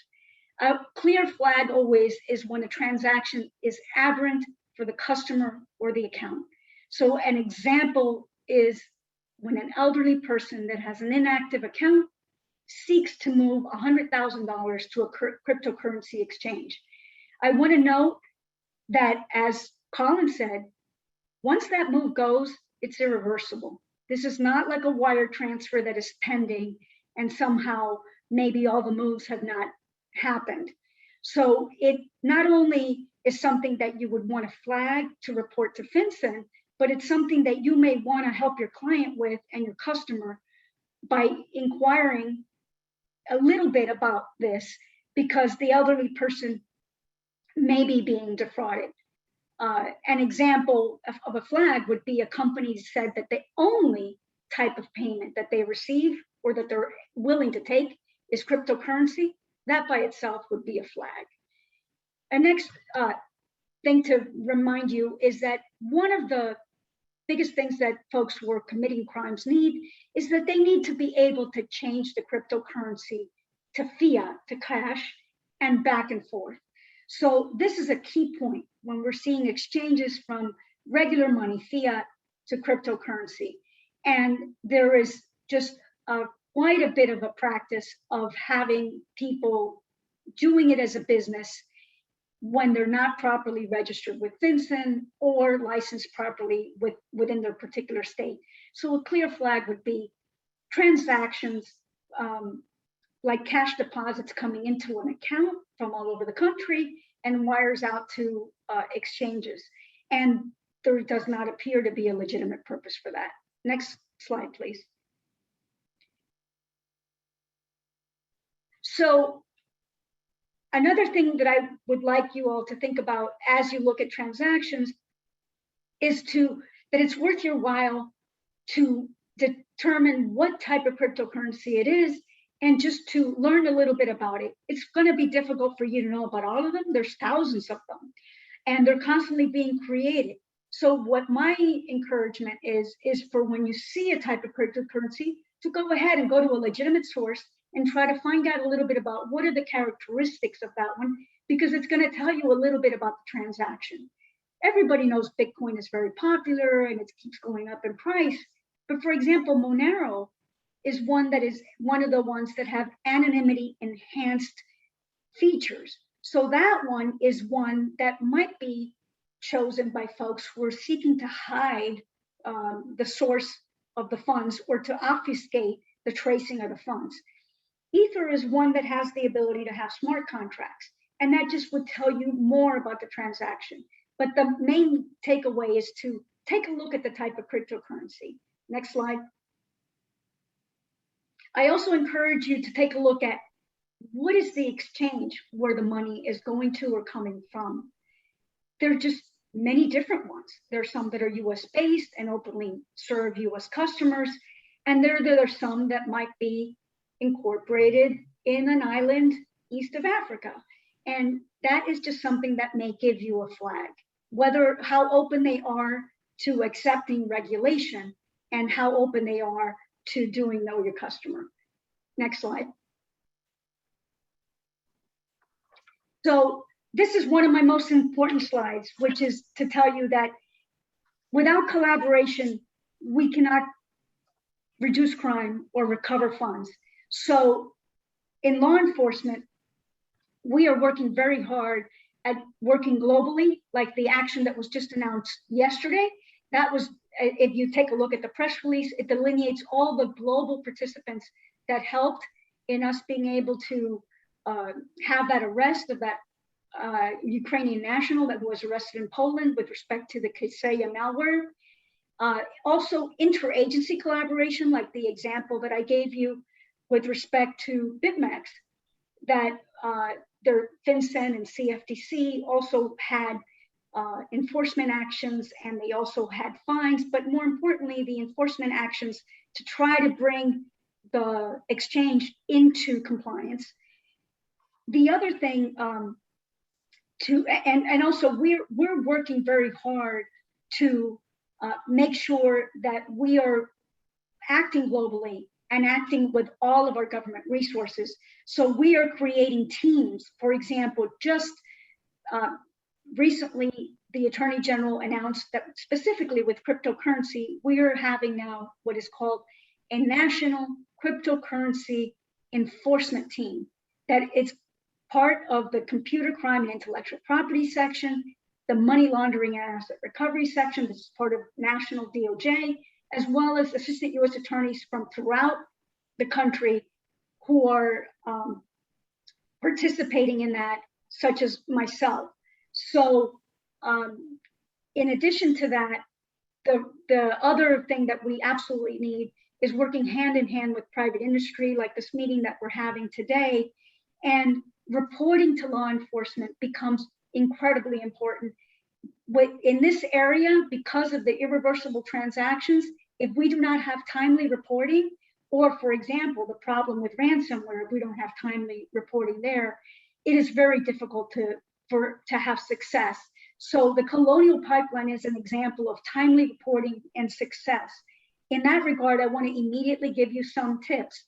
A clear flag always is when a transaction is aberrant for the customer or the account. So an example is when an elderly person that has an inactive account seeks to move $100,000 to a cryptocurrency exchange. I want to note that, as Colin said, once that move goes, it's irreversible. This is not like a wire transfer that is pending and somehow maybe all the moves have not happened. So it not only is something that you would want to flag to report to Fincen, but it's something that you may want to help your client with and your customer by inquiring a little bit about this, because the elderly person may be being defrauded. an example of a flag would be a company said that the only type of payment that they receive or that they're willing to take is cryptocurrency. That by itself would be a flag. And next thing to remind you is that one of the biggest things that folks who are committing crimes need is that they need to be able to change the cryptocurrency to fiat, to cash, and back and forth. So this is a key point when we're seeing exchanges from regular money, fiat, to cryptocurrency. And there is just quite a bit of a practice of having people doing it as a business when they're not properly registered with Fincen or licensed properly within their particular state. So a clear flag would be transactions like cash deposits coming into an account from all over the country and wires out to exchanges. And there does not appear to be a legitimate purpose for that. Next slide, please. So another thing that I would like you all to think about as you look at transactions is that it's worth your while to determine what type of cryptocurrency it is and just to learn a little bit about it. It's going to be difficult for you to know about all of them. There's thousands of them, and they're constantly being created. So what my encouragement is for when you see a type of cryptocurrency to go ahead and go to a legitimate source and try to find out a little bit about what are the characteristics of that one, because it's going to tell you a little bit about the transaction. Everybody knows Bitcoin is very popular and it keeps going up in price. But for example, Monero is one of the ones that have anonymity enhanced features. So that one is one that might be chosen by folks who are seeking to hide the source of the funds or to obfuscate the tracing of the funds. Ether is one that has the ability to have smart contracts, and that just would tell you more about the transaction. But the main takeaway is to take a look at the type of cryptocurrency. Next slide. I also encourage you to take a look at what is the exchange where the money is going to or coming from. There are just many different ones. There are some that are US based and openly serve US customers. And there are some that might be incorporated in an island east of Africa. And that is just something that may give you a flag, how open they are to accepting regulation and how open they are to doing know your customer. Next slide. So this is one of my most important slides, which is to tell you that without collaboration, we cannot reduce crime or recover funds. So in law enforcement, we are working very hard at working globally, like the action that was just announced yesterday. That was, if you take a look at the press release, it delineates all the global participants that helped in us being able to have that arrest of that Ukrainian national that was arrested in Poland with respect to the Kaseya malware. Also interagency collaboration, like the example that I gave you with respect to BitMEX, that their Fincen and CFTC also had enforcement actions, and they also had fines, but more importantly, the enforcement actions to try to bring the exchange into compliance. The other thing and also we're working very hard to make sure that we are acting globally and acting with all of our government resources. So we are creating teams. For example, just recently, the Attorney General announced that specifically with cryptocurrency, we are having now what is called a national cryptocurrency enforcement team. That it's part of the computer crime and intellectual property section, the money laundering and asset recovery section. This is part of national DOJ, as well as assistant U.S. attorneys from throughout the country who are participating in that, such as myself. So in addition to that, the other thing that we absolutely need is working hand in hand with private industry, like this meeting that we're having today, and reporting to law enforcement becomes incredibly important. in this area, because of the irreversible transactions, if we do not have timely reporting, or for example, the problem with ransomware, if we don't have timely reporting there, it is very difficult to have success. So the Colonial Pipeline is an example of timely reporting and success. In that regard, I want to immediately give you some tips.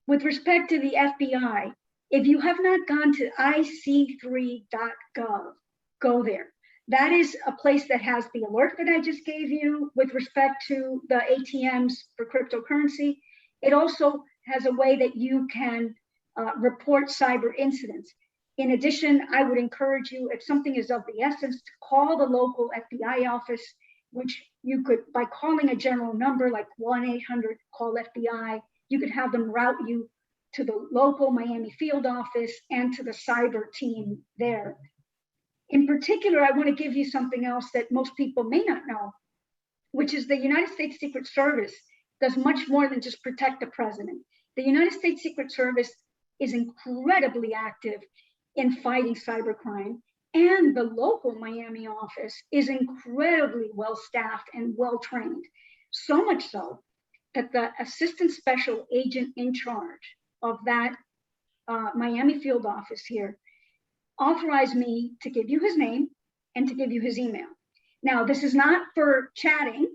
With respect to the FBI, if you have not gone to ic3.gov, go there. That is a place that has the alert that I just gave you with respect to the ATMs for cryptocurrency. It also has a way that you can report cyber incidents. In addition, I would encourage you, if something is of the essence, to call the local FBI office, which you could, by calling a general number like 1-800-CALL-FBI, you could have them route you to the local Miami field office and to the cyber team there. In particular, I want to give you something else that most people may not know, which is the United States Secret Service does much more than just protect the president. The United States Secret Service is incredibly active in fighting cybercrime, and the local Miami office is incredibly well-staffed and well-trained. So much so that the assistant special agent in charge of that Miami field office here authorized me to give you his name and to give you his email. Now, this is not for chatting.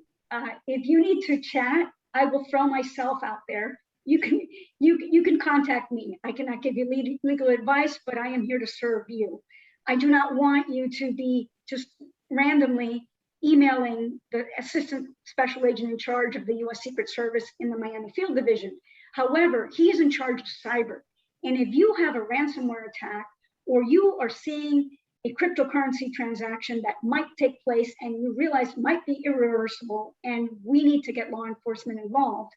If you need to chat, I will throw myself out there. You can contact me. I cannot give you legal advice, but I am here to serve you. I do not want you to be just randomly emailing the assistant special agent in charge of the U.S. Secret Service in the Miami Field Division. However, he is in charge of cyber. And if you have a ransomware attack, or you are seeing a cryptocurrency transaction that might take place and you realize might be irreversible and we need to get law enforcement involved,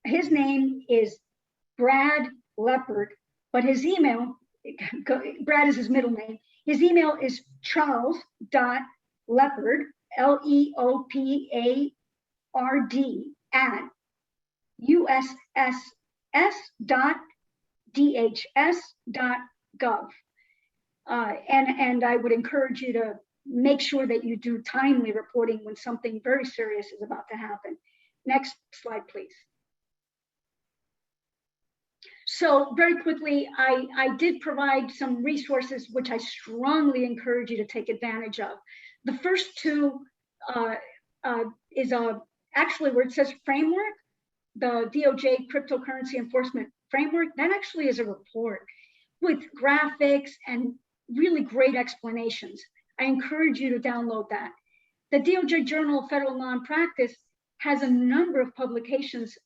his name is Brad Leopard, but his email, Brad is his middle name. His email is charles.leopard, Leopard, USSS.DHS.gov. And I would encourage you to make sure that you do timely reporting when something very serious is about to happen. Next slide, please. So very quickly, I did provide some resources which I strongly encourage you to take advantage of. The first two is actually where it says framework, the DOJ cryptocurrency enforcement framework. That actually is a report with graphics and really great explanations. I encourage you to download that. The DOJ Journal of Federal Non-Practice has a number of publications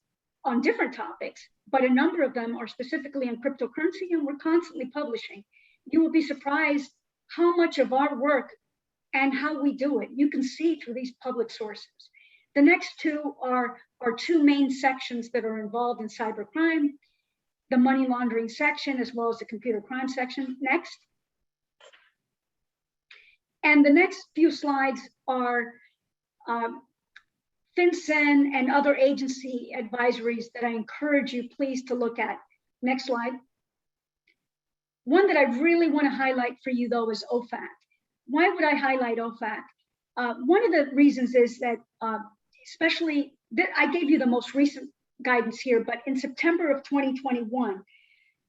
on different topics, but a number of them are specifically on cryptocurrency, and we're constantly publishing. You will be surprised how much of our work and how we do it you can see through these public sources. The next two are our two main sections that are involved in cybercrime, the money laundering section as well as the computer crime section. Next. And the next few slides are Fincen and other agency advisories that I encourage you please to look at. Next slide. One that I really want to highlight for you though is Ofac. Why would I highlight Ofac? One of the reasons is that especially, I gave you the most recent guidance here, but in September of 2021,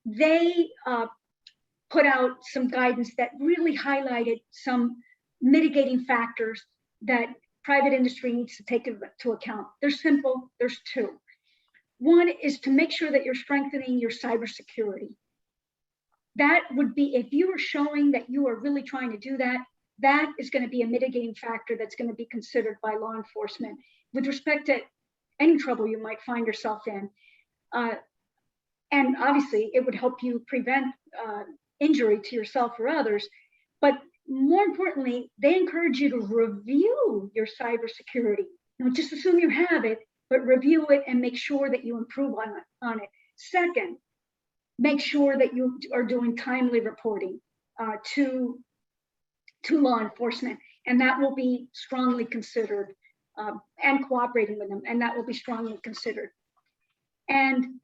they put out some guidance that really highlighted some mitigating factors that private industry needs to take into account. They're simple, there's two. One is to make sure that you're strengthening your cybersecurity. That would be, if you are showing that you are really trying to do that, that is going to be a mitigating factor that's going to be considered by law enforcement with respect to any trouble you might find yourself in. And obviously it would help you prevent injury to yourself or others, but more importantly, they encourage you to review your cybersecurity. Don't just assume you have it, but review it and make sure that you improve on it. Second, make sure that you are doing timely reporting to law enforcement, and that will be strongly considered, and cooperating with them, and that will be strongly considered. And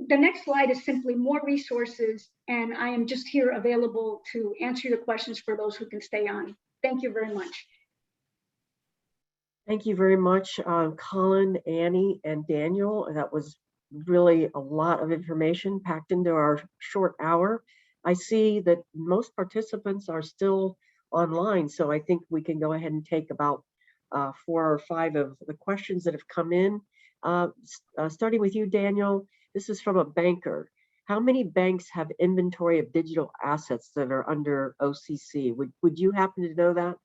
The next slide is simply more resources, and I am just here available to answer your questions for those who can stay on. Thank you very much. Thank you very much, Colin, Annie, and Daniel. That was really a lot of information packed into our short hour. I see that most participants are still online, so I think we can go ahead and take about 4 or 5 of the questions that have come in. Starting with you, Daniel, this is from a banker. How many banks have inventory of digital assets that are under OCC? Would you happen to know that?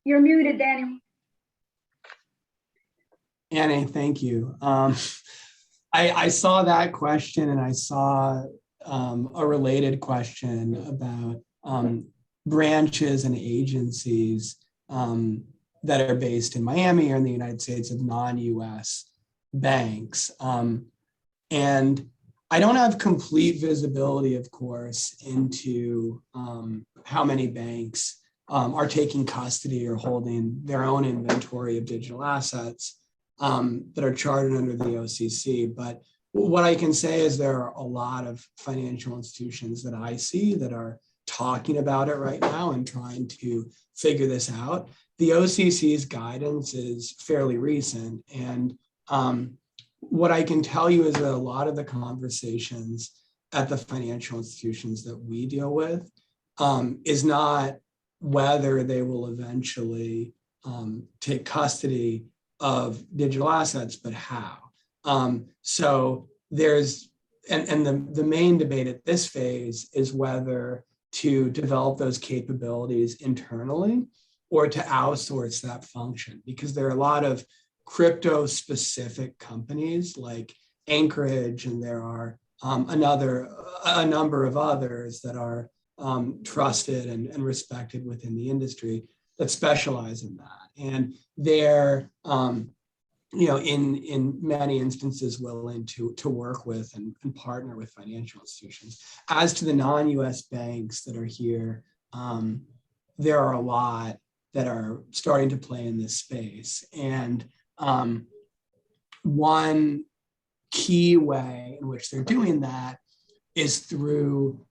You're muted, Daniel. Annie, thank you. I saw that question, and I saw a related question about branches and agencies that are based in Miami or in the United States of non-US banks. And I don't have complete visibility, of course, into how many banks are taking custody or holding their own inventory of digital assets that are chartered under the OCC. But what I can say is there are a lot of financial institutions that I see that are talking about it right now and trying to figure this out. The OCC's guidance is fairly recent. And what I can tell you is that a lot of the conversations at the financial institutions that we deal with is not whether they will eventually take custody of digital assets, but how. So there's, and the main debate at this phase is whether to develop those capabilities internally or to outsource that function, because there are a lot of crypto specific companies like Anchorage, and there are a number of others that are trusted and respected within the industry that specialize in that. And they're, in many instances willing to work with and partner with financial institutions. As to the non-US banks that are here, there are a lot that are starting to play in this space. And one key way in which they're doing that is through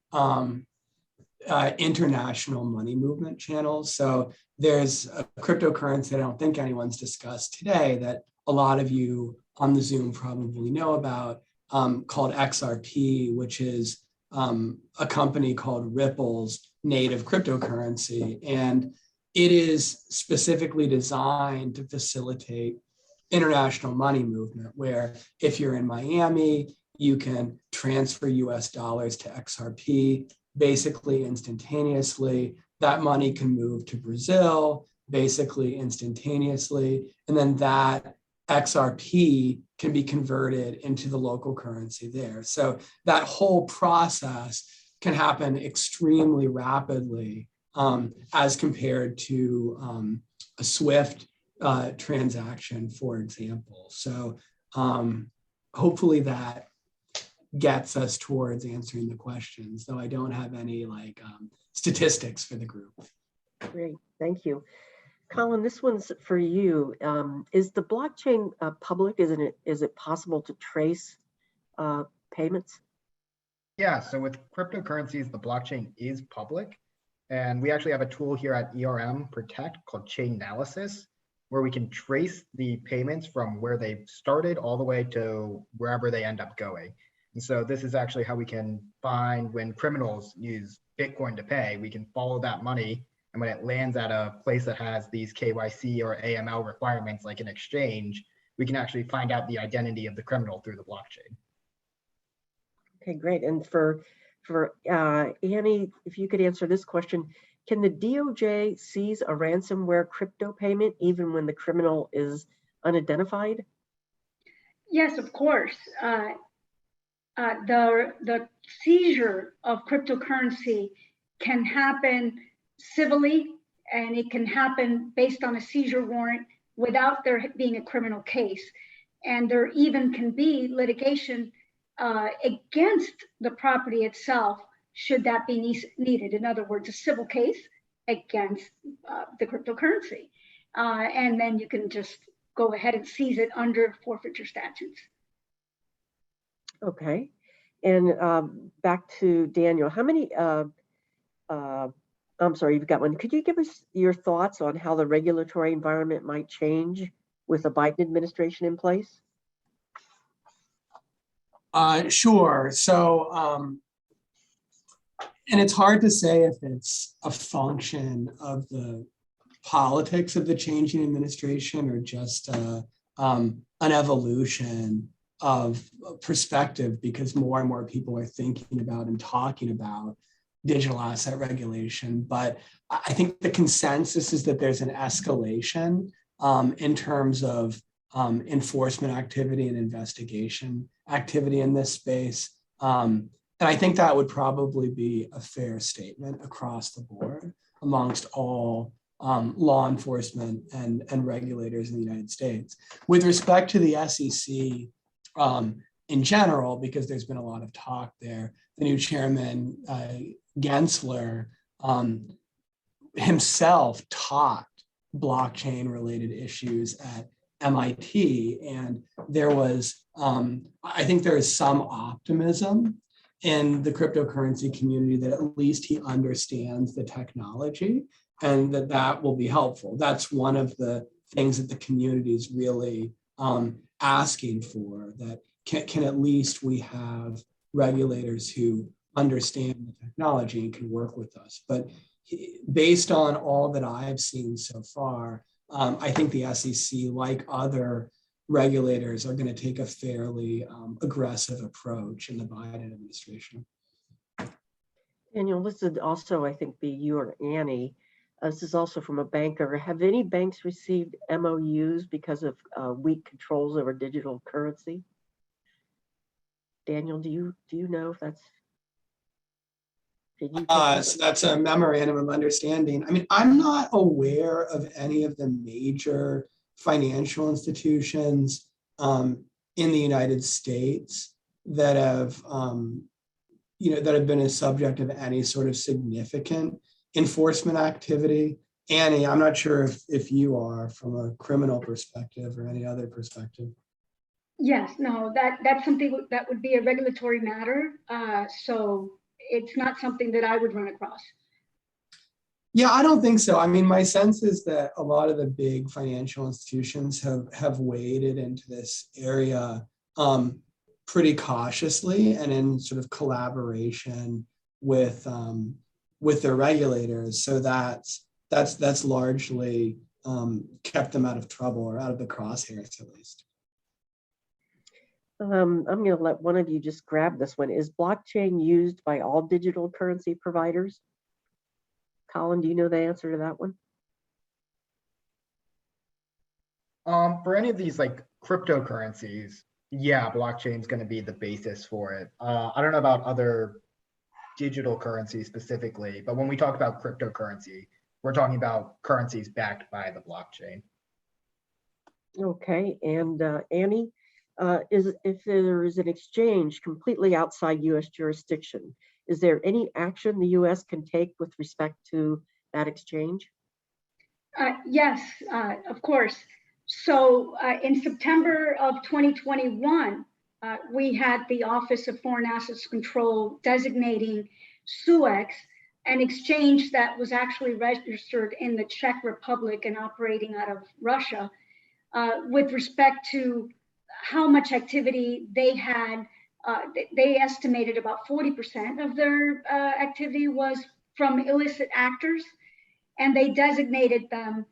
international money movement channels. So there's a cryptocurrency I don't think anyone's discussed today that a lot of you on the Zoom probably know about, called XRP, which is a company called Ripple's native cryptocurrency. And it is specifically designed to facilitate international money movement, where if you're in Miami, you can transfer US dollars to XRP basically instantaneously. That money can move to Brazil basically instantaneously. And then that XRP can be converted into the local currency there. So that whole process can happen extremely rapidly as compared to a SWIFT transaction, for example. So hopefully that gets us towards answering the questions, though I don't have any statistics for the group. Great, thank you. Colin, this one's for you. Is the blockchain public? Is it possible to trace payments? Yeah, so with cryptocurrencies, the blockchain is public. And we actually have a tool here at ERM Protect called Chainalysis, where we can trace the payments from where they started all the way to wherever they end up going. And so this is actually how we can find when criminals use Bitcoin to pay, we can follow that money. And when it lands at a place that has these KYC or AML requirements, like an exchange, we can actually find out the identity of the criminal through the blockchain. Okay, great. And for Annie, if you could answer this question, can the DOJ seize a ransomware crypto payment even when the criminal is unidentified? Yes, of course. The seizure of cryptocurrency can happen civilly, and it can happen based on a seizure warrant without there being a criminal case. And there even can be litigation against the property itself should that be needed. In other words, a civil case against the cryptocurrency. And then you can just go ahead and seize it under forfeiture statutes. Okay. And back to Daniel, how many, I'm sorry, you've got one. Could you give us your thoughts on how the regulatory environment might change with the Biden administration in place? Sure. So, and it's hard to say if it's a function of the politics of the changing administration or just an evolution of perspective, because more and more people are thinking about and talking about digital asset regulation. But I think the consensus is that there's an escalation in terms of enforcement activity and investigation activity in this space. And I think that would probably be a fair statement across the board amongst all law enforcement and regulators in the United States. With respect to the SEC in general, because there's been a lot of talk there, the new chairman, Gensler, himself taught blockchain related issues at MIT. And there was, I think there is some optimism in the cryptocurrency community that at least he understands the technology and that will be helpful. That's one of the things that the community is really asking for, that can at least we have regulators who understand the technology and can work with us. But based on all that I've seen so far, I think the SEC, like other regulators, are going to take a fairly aggressive approach in the Biden administration. Daniel, this would also, I think, be you or Annie. This is also from a banker. Have any banks received MOUs because of weak controls over digital currency? Daniel, do you know if that's? So that's a memorandum of understanding. I mean, I'm not aware of any of the major financial institutions in the United States that have, that have been a subject of any sort of significant enforcement activity. Annie, I'm not sure if you are from a criminal perspective or any other perspective. Yes, no, that's something that would be a regulatory matter. So it's not something that I would run across. Yeah, I don't think so. I mean, my sense is that a lot of the big financial institutions have waded into this area pretty cautiously and in sort of collaboration with their regulators. So that's largely kept them out of trouble, or out of the crosshairs at least. I'm going to let one of you just grab this one. Is blockchain used by all digital currency providers? Colin, do you know the answer to that one? For any of these like cryptocurrencies, yeah, blockchain is going to be the basis for it. I don't know about other digital currencies specifically, but when we talk about cryptocurrency, we're talking about currencies backed by the blockchain. Okay, and Annie, if there is an exchange completely outside U.S. jurisdiction, is there any action the U.S. can take with respect to that exchange? Yes, of course. So in September of 2021, we had the Office of Foreign Assets Control designating SUEX, an exchange that was actually registered in the Czech Republic and operating out of Russia, with respect to how much activity they had. They estimated about 40% of their activity was from illicit actors, and they designated them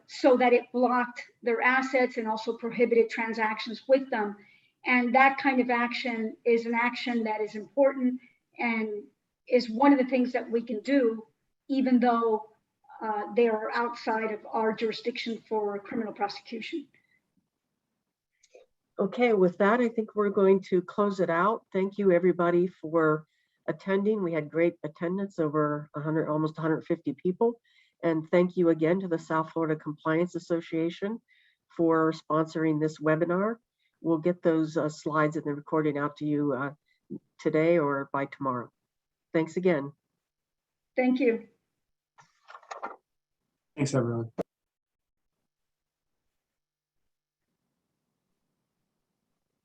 so that it blocked their assets and also prohibited transactions with them. And that kind of action is an action that is important and is one of the things that we can do, even though they are outside of our jurisdiction for criminal prosecution. Okay, with that, I think we're going to close it out. Thank you, everybody, for attending. We had great attendance, over 100, almost 150 people. And thank you again to the South Florida Compliance Association for sponsoring this webinar. We'll get those slides and the recording out to you today or by tomorrow. Thanks again. Thank you. Thanks, everyone.